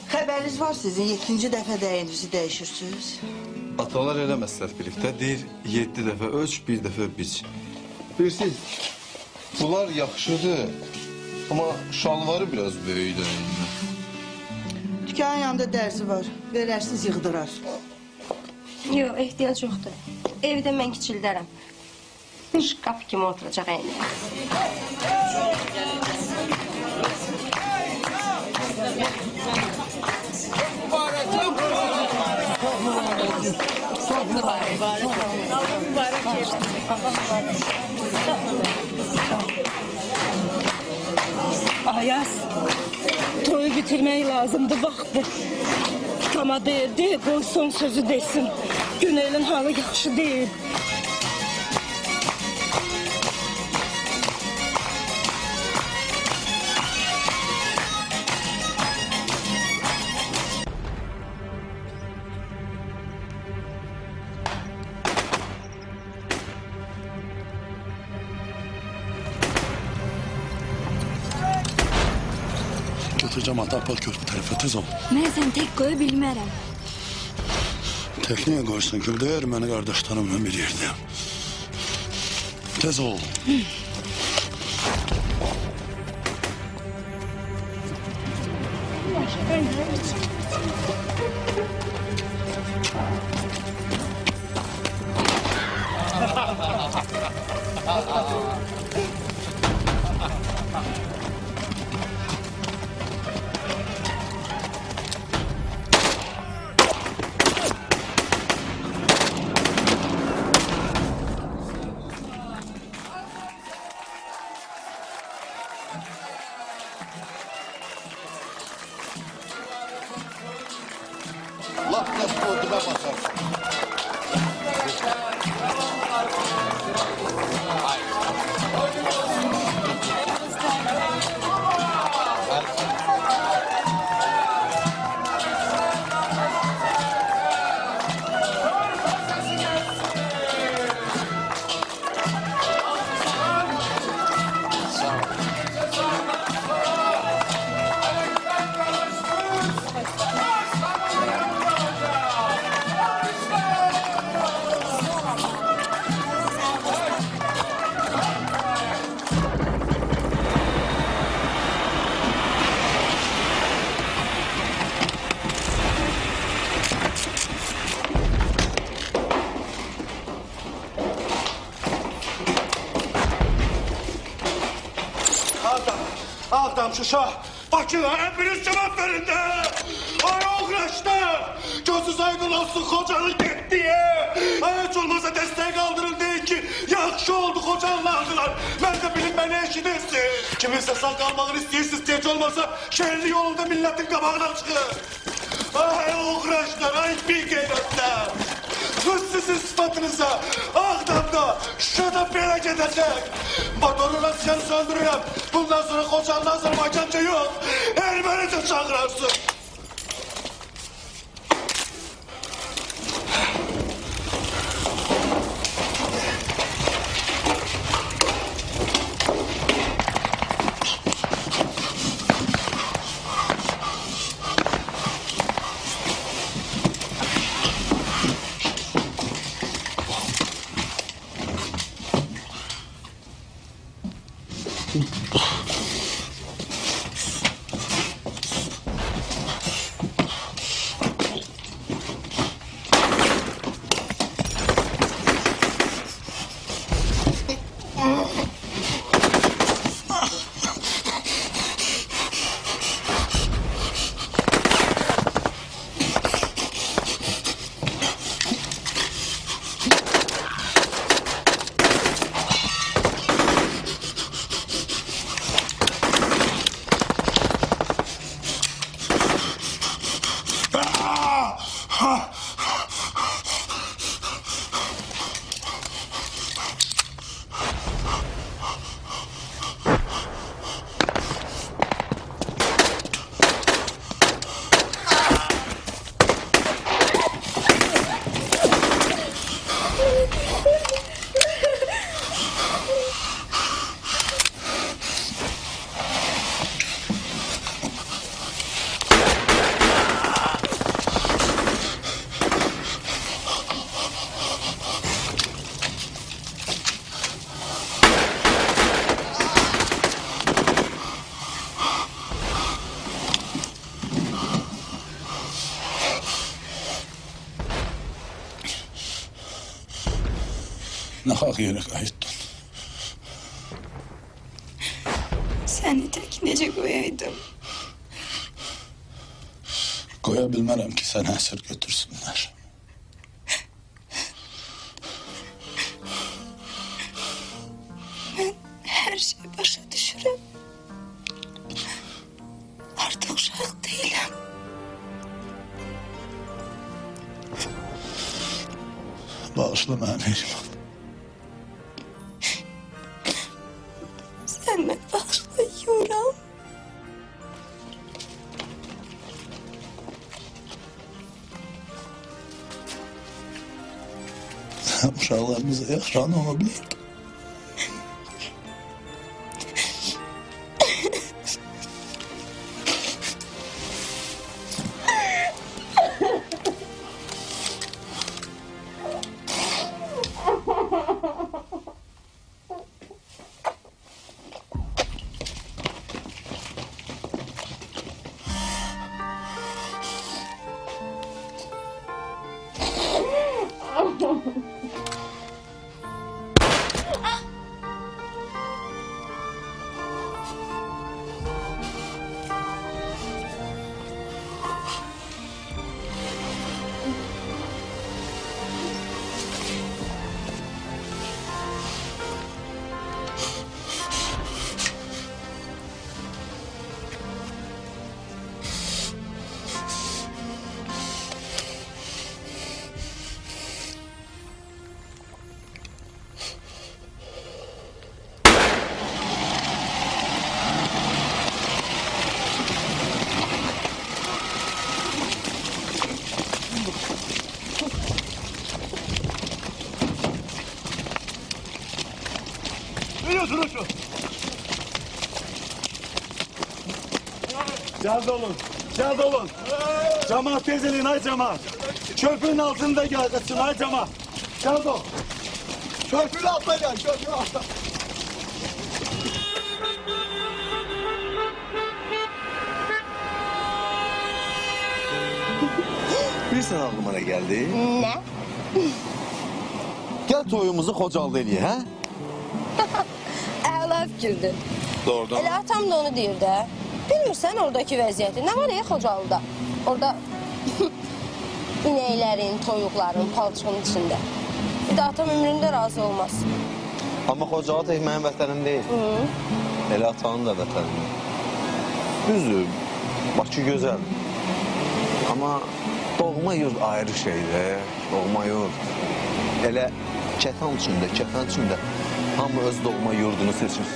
Haberiniz var sizin 7. defa değerinizi değişirsiniz. Atalar eləməzlər birlikdə. Deyir 7 dəfə ölç, 1 dəfə biç. Bilirsiniz, bunlar yaxşıdır. Ama şalvarı biraz böyükdür. Dükkanın yanında dersi var. Verərsiniz yığdırar. Yox, ehtiyac yoxdur. Evdə mən kiçildərəm. Şkaf kimi oturacaq əyniyə. Ayaz, toyu bitirmek lazımdı vakti. Ama deyirdi, qoy son sözü desin. Günelin halı yaxşı değil. Götüreceğim Atapal Köprü tarafa tez ol. Mən sən tək qoya bilmərəm. Tekniğe koysun köyde Ermeni kardeşlerimle bir yerdeyim. Tez ol. o dibe basarsın. Ağdam, Şuşa, Bakı'na hepiniz cevap verin de! Ay uğraşlar! Gözünüz aydın olsun kocanın gittiği! Ay hiç olmazsa desteğe kaldırın deyin ki yakşı oldu kocanın aldılar. Ben de bilin beni eşidirsin. Kiminse sağ kalmağını istiyorsunuz diye hiç olmazsa şehirli yolunda milletin kabağına çıkın. Ay uğraşlar, ay bir geyretler! Kız sizin sıfatınıza, Ağdam'da, Şuşa'da böyle gidecek. Motoruna seni söndürürüm. Bundan sonra kocanın Azerbaycanca yok. Ermenice çağırarsın. Nahaq yerə qayıtdın. Səni tək necə qoyaydım? Qoya bilmərəm ki, səni əsir götürsünlər. Mən hər şeyi başa düşürəm. Artıq uşaq deyiləm. Bağışla mənim Neriman. Sən mən bağışlayıram. Sən uşaqlarımıza yaxşıran ola bilirdin. Biliyorsunuz şu. Caz olun. Caz olun. Cemaat tezeliğin ay cemaat. Köprünün altında gel kaçın ay cemaat. Caz ol. Köprünün altına gel. Köprünün altına. Bilirsən ağlıma nə gəldi? Nə? Gəl toyumuzu Xocalda eləyək, hə? Əla fikirdir. Doğrudan. Elə atam da onu deyir də. Bilmirsən oradakı vəziyyəti. Nə var ya Xocalıda? Orada inəklərin, toyuqların, palçığın içində. Bir də atam ömründə razı olmaz. Amma Xocalı tək mənim vətənim deyil. Elə atanın da vətənim. Düzdür, Bakı gözəl. Amma doğma yurt ayrı şeydir, doğma yurt. Elə kətan içində hamı öz doğma yurdunu seçir.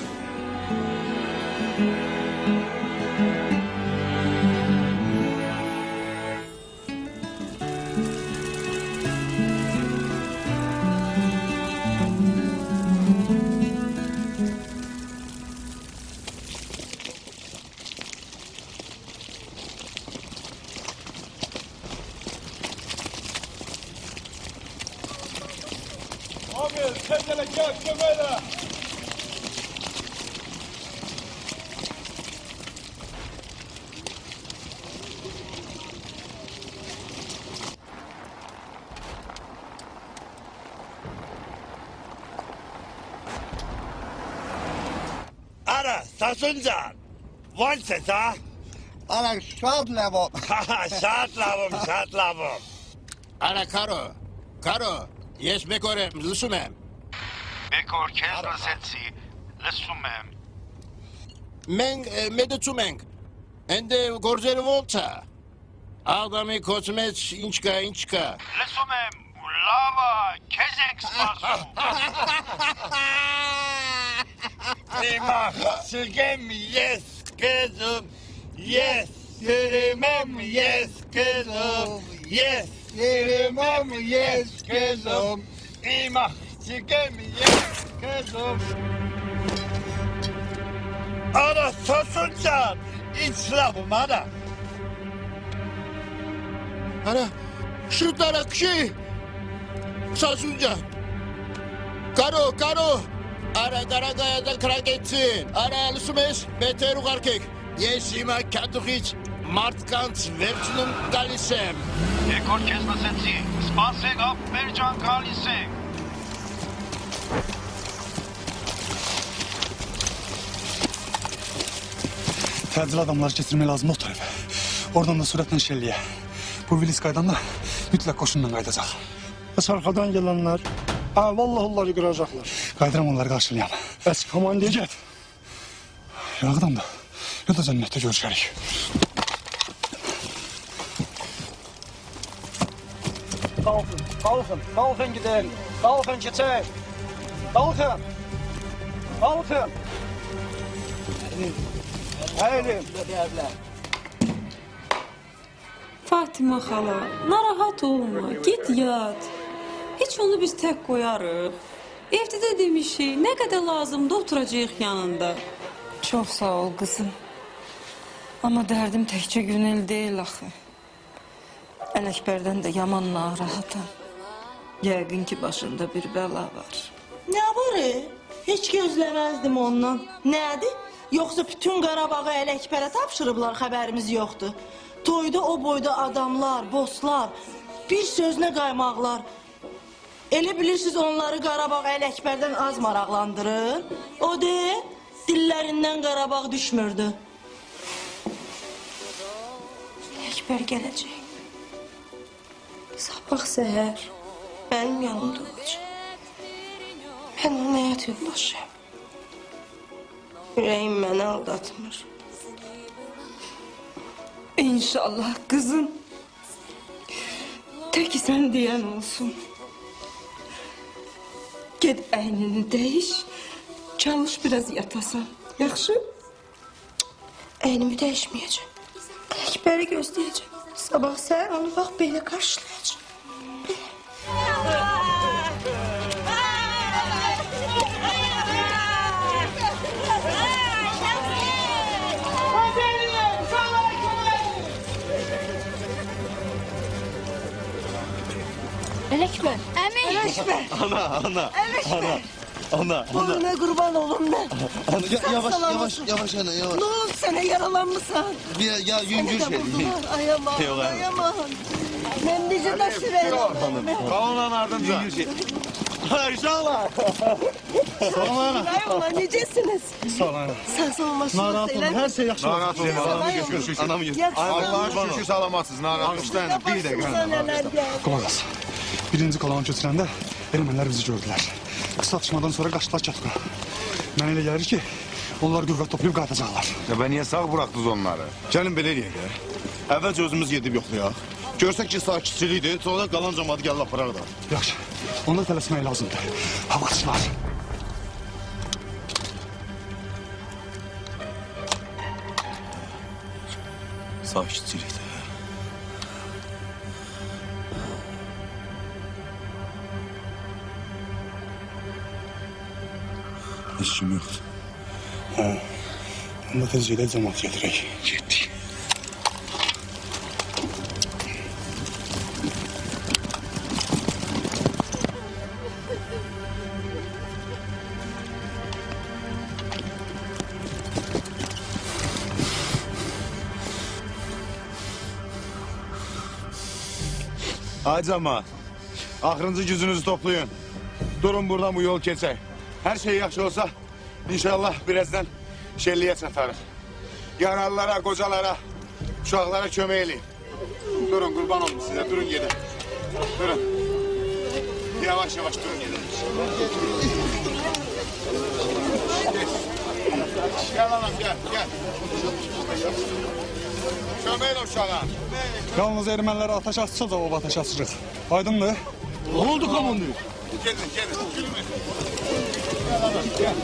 Abi tezele gel kömeyle. Ara Sasuncan. Var ses ha? Ara şad lavom. Şad lavom. Ara Karo, jes bekorem, lysumem. Bekor kendra setsi, lysumem. Men meducumeng. Ende gorzeri volta. Adami kosmec inçka. Lysumem, lava, kezek spasu. İmah, sürgem yes kızım. Yes, yürümem yes kızım. Yes, yürümem yes kızım. İmah, sürgem yes kızım. Ana Sasuncan, iç lafım ana. Ana, şu tarakçı. Sasunca. Karo. Ara Karagaya'da krak etsin. Ara lüsumes, beter ugarkek. Yesima kaduhiç, martkant verçunum galisem. Bekor kendra setsi, spasek af bercan kalisek. Təcil adamları keçirmək lazım o tərəfə. Oradan da sürətlə şəlliyə. Bu Viliskaydan da mütləq qoşunla qaydacaq. Bəs arxadan gələnlər? Vallahi onları qıracaqlar. Qaydıram onları qarşılayam. Bəs komandir? Get. Yağdan da. Ya da cənnətdə görüşərik. Qalxın gidin. Qalxın keçək. Qalxın. Əyilin. Fatıma xala, narahat olma, git yat. Heç onu biz tək qoyarıq. Evdə də demişik, nə qədər lazımdır oturacağıq yanında. Çox sağ ol qızım. Amma dərdim təkcə Günel deyil axı. Ələkbərdən də yaman narahatam. Yəqin ki, başında bir bəla var. Nə var? Heç gözləməzdim ondan. Nədir? Yoxsa bütün Qarabağı Ələkbərə tapşırıblar, xəbərimiz yoxdur. Toyda o boyda adamlar, bosslar, bir sözünə qaymaqlar. Elə bilirsiniz onları Qarabağ Ələkbərdən az maraqlandırır. O de, dillərindən Qarabağ düşmürdü. Ələkbər gələcək. Sabah səhər mənim yanımda olacaq. Mən ona həyat yoldaşıyam. Ürəyim məni aldatmır. İnşallah qızım. Tək sən deyən olsun. Get əynini dəyiş, çalış biraz yatasan. Yaxşı? Əynimi dəyişməyəcəm. Ələkbəri gözləyəcəm. Sabah səhər onu bax belə qarşılayacaq. Əleşmə. Əmi. Əleşmə. Ana. Əleşmə. Ana. Boyuna kurban olum ben. Ana, yavaş ana, yavaş. Ne oldu sana, yaralanmışsın? Ya yüngül şey. Ayaman, Yok, ana. ayaman. Ben bizi de süreyim. Kalanın ardınca. Yüngül şey. İnşallah. Sağ ol ana. Eyvallah, necesiniz? Sağ ol ana. Sağ olun, Narahat olun, her şey yaxşı olur. Narahat olun. Anamı geçiyor şükür. Anamı geçiyor. Allah'a şükür salamatsınız. Narahat olun. Bağışlayın, bir dakika. Qulaq as. Birinci qalanı köçürəndə ermənilər bizi gördülər. Qısa atışmadan sonra qaçdılar Çatqa. Mənə elə gəlir ki, onlar qüvvət toplayıb qayıdacaqlar. Ya ben niye sağ bıraktınız onları? Gəlin belə eləyək də. Əvvəlcə özümüz gedib yoxlayaq. Görsək ki, sakitçilikdir, sonra qalan cəmaatı gəlib aparar da. Yaxşı, onda tələsmək lazımdır. Havaçılar. Sakitçilikdir. Heç kim yoxdur. Hə, onda tez gedək cəmaat gətirək. Getdik. Ay cəmaat, axırıncı gücünüzü toplayın. Durun buradan bu yol keçək. Hər şey yaxşı olsa, inşallah birazdan şəlliyə çatarıq. Yaralılara, qocalara, uşaqlara kömək eləyin. Durun, qurban olun sizə, durun gedin. Durun. Yavaş yavaş durun gedin. Gel anam, gel. Kömək elə uşağa. Yalnız ermənlərə ateş açsa da o ateş açırıq. Aydındır? Ne oldu komandır? Gelin. Gel anam, gel.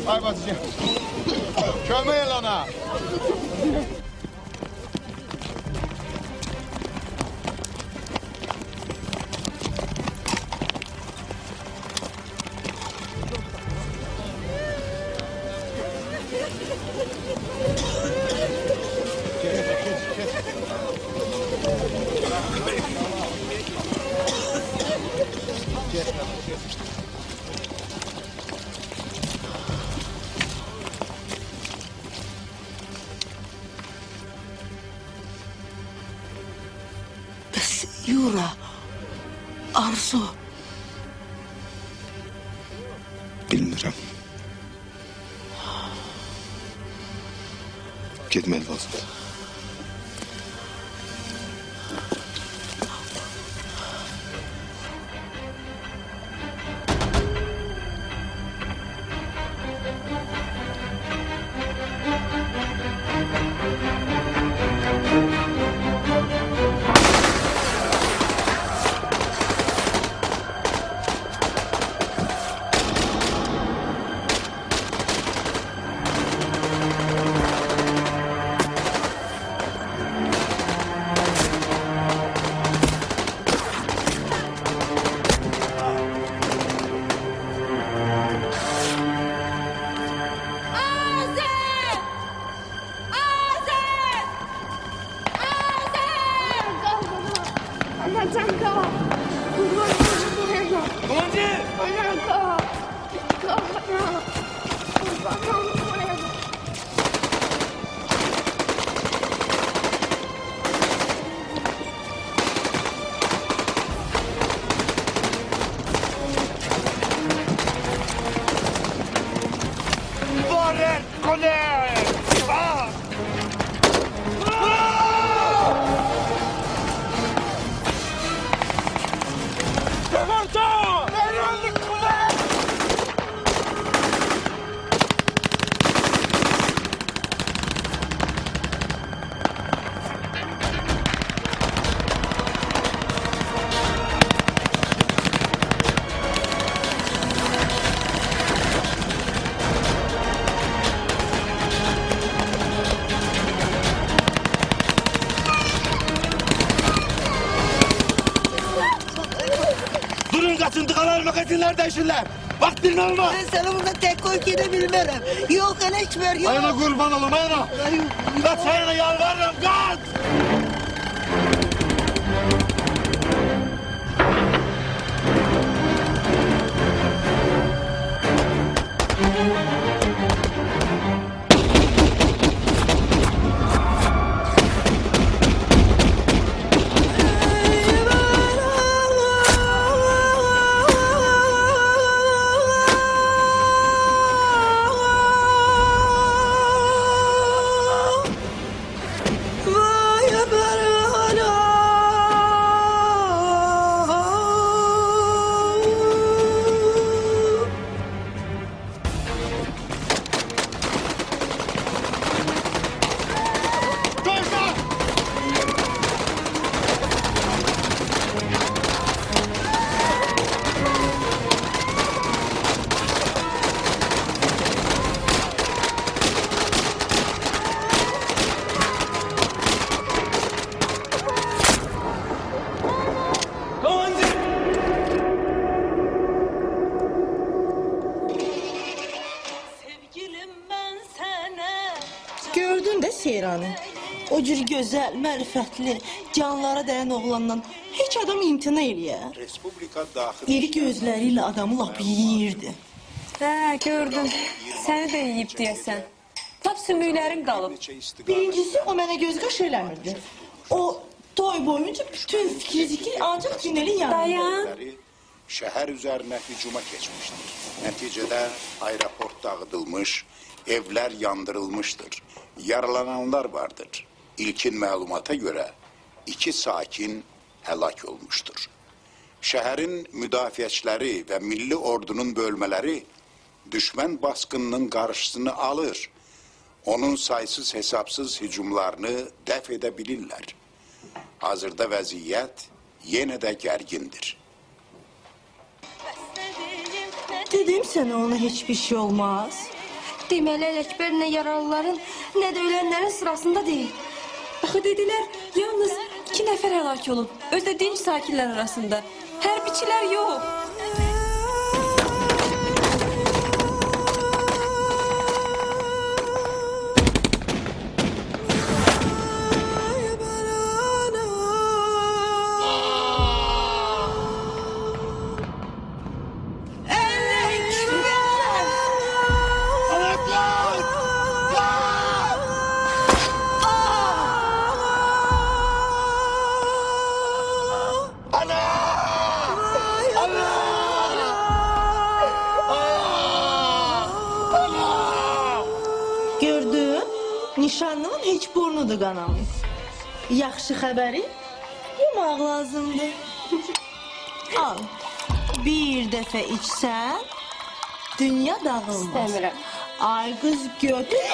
Ay bacı, gel. Kömək elə ona. Yura, Arzu. Bilmirəm. Getmək lazımdır. Kaçınlar değişirler. Vaktin olma. Ben sana burada tek koy gidebilmem. Yok eleşmer yok. Ayına kurban olum ayına. Kaç ayına yalvarırım kaç. Gördün də Seyranı. O cür gözəl, mərifətli, canlara dəyən oğlandan heç adam imtina eləyər. Respublika daxil İri gözləri ilə adamı lap yeyirdi. Hə, gördüm. Səni də yeyib deyəsən. Lap sümüklərin qalıb. Birincisi, o mənə göz qaş eləmirdi. O toy boyunca bütün fikri zikri ancaq Günel'in yanında. Dayan. şəhər üzərinə hücuma keçmişdir. Nəticədə aeroport dağıdılmış, evlər yandırılmışdır. Yaralananlar vardır. İlkin məlumata görə 2 sakin həlak olmuşdur. Şəhərin müdafiəçiləri və milli ordunun bölmələri düşmən baskınının qarşısını alır. Onun saysız hesapsız hücumlarını dəf edə bilirlər. Hazırda vəziyyət yenə də gərgindir. Dedim sənə ona heç bir şey olmaz. Deməli Ələkbər nə yaralıların, nə də ölənlərin sırasında deyil. Axı dedilər, yalnız 2 nəfər həlak olub. Özdə dinç sakinlər arasında. Hərbiçilər yox. Nişanlının heç burnudur qanamış. Yaxşı xəbəri yumaq lazımdır. Al, bir dəfə içsən, dünya dağılmaz. İstəmirəm. Ay qız götür.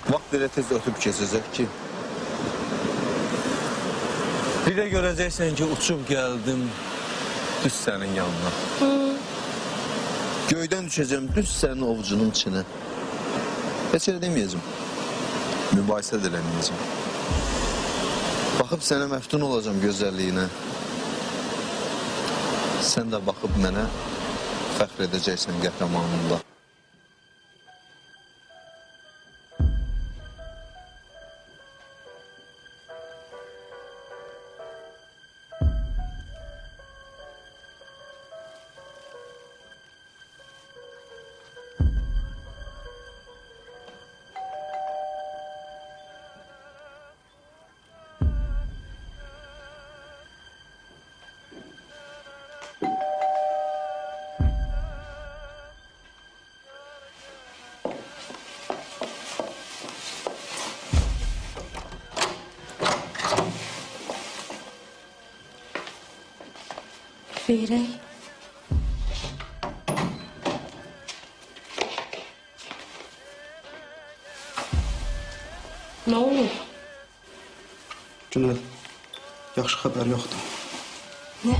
Vaxt elə tez ötüb keçəcək ki, bir də görəcəksən ki, uçub gəldim düz sənin yanına. Göydən düşəcəm düz sənin ovucunun içine. Heç elə deməyəcəm, mübahisə də eləməyəcəm. Baxıb sənə məftun olacam gözəlliyinə. Sən də baxıb mənə fəxr edəcəksən qəhrəmanımla. Beyrək. Nə olur? Günel, yaxşı xəbər yoxdur. Nə?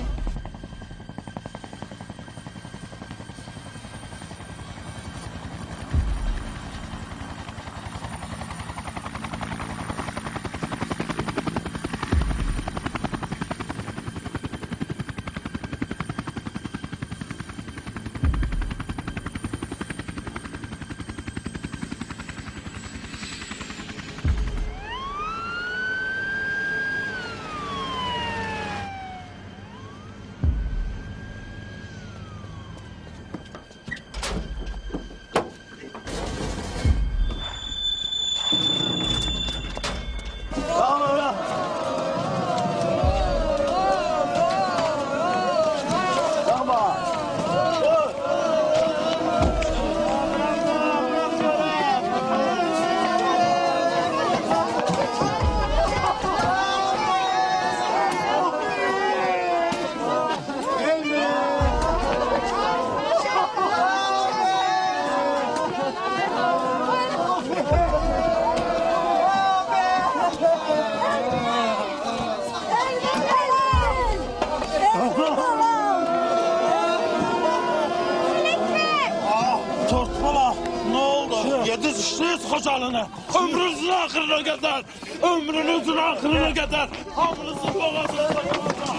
Başlayız Xocalını. Ömrünüzün axırına qədər. Ömrünüzün axırına qədər. Hamınızın boğazını sakınacaq.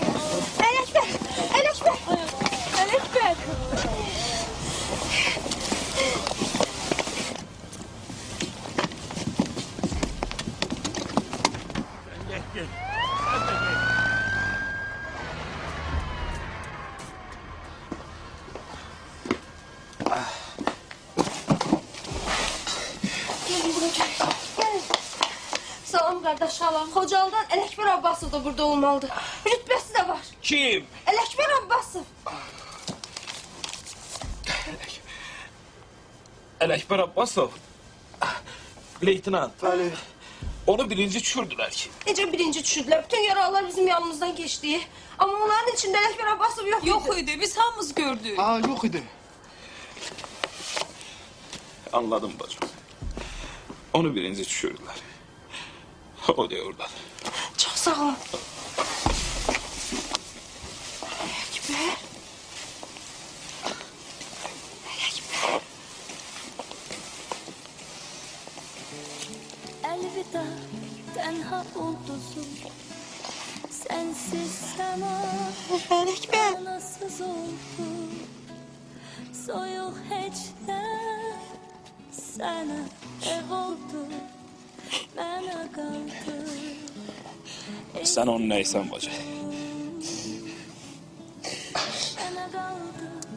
Ələkbər! Ələkbər! Ələkbər! Salam qardaş, salam. Xocalıdan Ələkbər Abbasov da burada olmalıdır. Rütbəsi də var. Kim? Ələkbər Abbasov. Ələkbər Abbasov. Leytinant. Bəli. Onu birinci düşürdülər ki. Necə birinci düşürdülər? Bütün yaralılar bizim yanımızdan geçdi. Amma onların içində Ələkbər Abbasov yox idi. Yok idi, biz hamımız gördük. Ha, yok idi. Anladım bacım. Onu birinci düşürdülər. O da oradadır. Çox sağ ol. Ələkbər. Ələkbər. Elveda tenha ulduzum. Sensiz sema anasız oldu. Soyuq heçlər sana ev oldu. Mənə qaldı. Sen onun neysen bacı.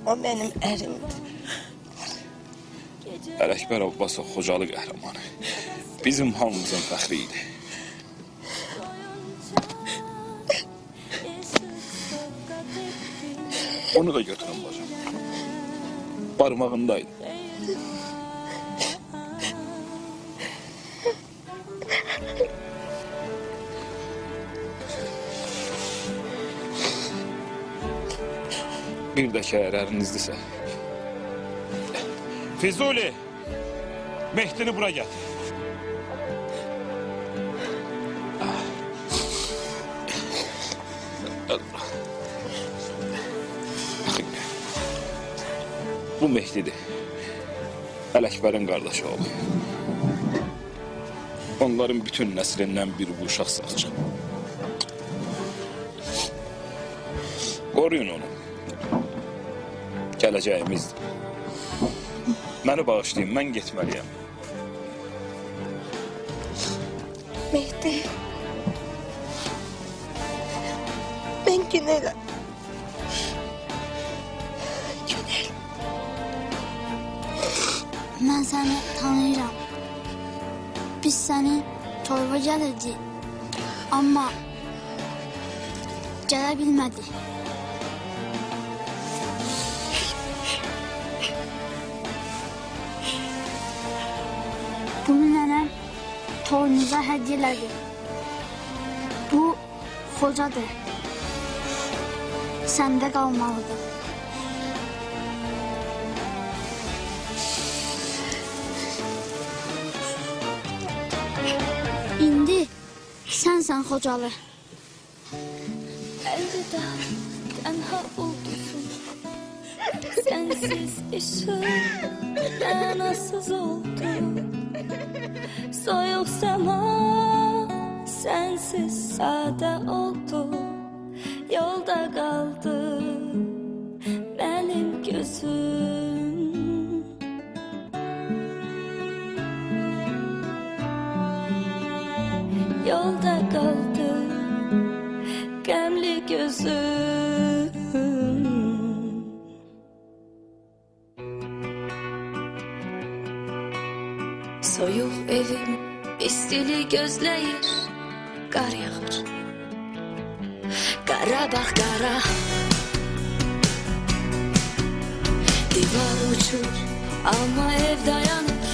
O benim ərimdir. Ələkbər Abbasov Xocalı qəhrəmanı. Bizim hamımızın fəxri idi. Onu da götürün bacım. Barmağındaydı. Bir də ki, əgər ərinizdirsə. Füzuli, Mehdini bura gətir. Baxın, bu Mehdidir. Ələkbərin qardaşı oğlu. Onların bütün nəslindən bir bu uşaq sağacaq. Qoruyun onu. Gələcəyimizdir. Məni bağışlayın, mən getməliyəm. Mehdi. Ben Günel'im. Günel. Mən səni tanıyıram. Biz səni torba gəlirdik. Amma gələ bilmədik. Bunu nənəm torunuza hədiyyə elədi. Bu xocadır. Səndə qalmalıdır. İndi sənsən Xocalı. Əlvida tənha ulduzum. Sensiz işim mənasız oldu. Soyuq sema sensiz sadə oldu. Yolda qaldı mənim gözüm. Yolda qaldı qəmli gözüm. Soyuq evim istili gözləyir, qar yağır. Qarabağ qara, divar uçur, amma ev dayanır.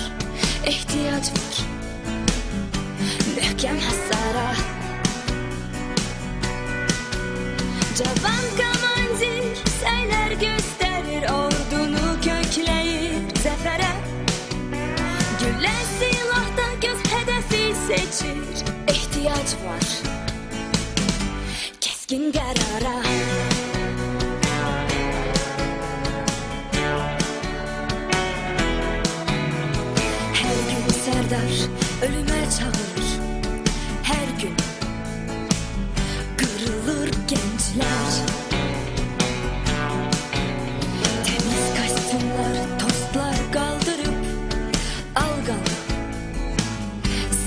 Ehtiyac var, möhkəm həssara. Cavan komandir səylər göstərir, ordunu kökləyir zəfərə. Güller silahda göz hedefi seçir. İhtiyaç var keskin karara. Her gün ölüme çağırır her gün. Kırılır gençler. Temiz kostümler, tostlar kaldırıp algalı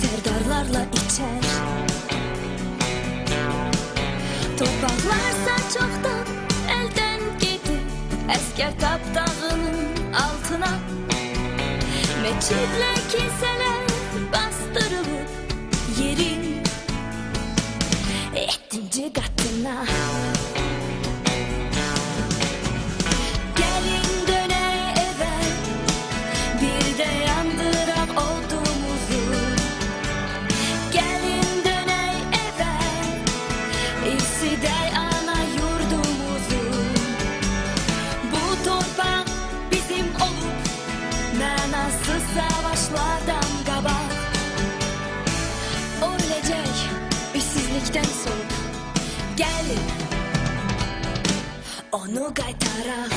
serdarlarla içer. Topraklarsa çoktan elden gitti esker tapdağının altına. Meçhitle kimseler bastırılıp yerin 7. katına. Gelin döne eve bir de yandırak olduğumuzu. Gelin döne eve İsidey ana yurdumuzu. Bu torpaq bizim olup mənasız savaşlardan qabaq. Ölecek işsizlikten soğuk. Gelin onu qaytaraq.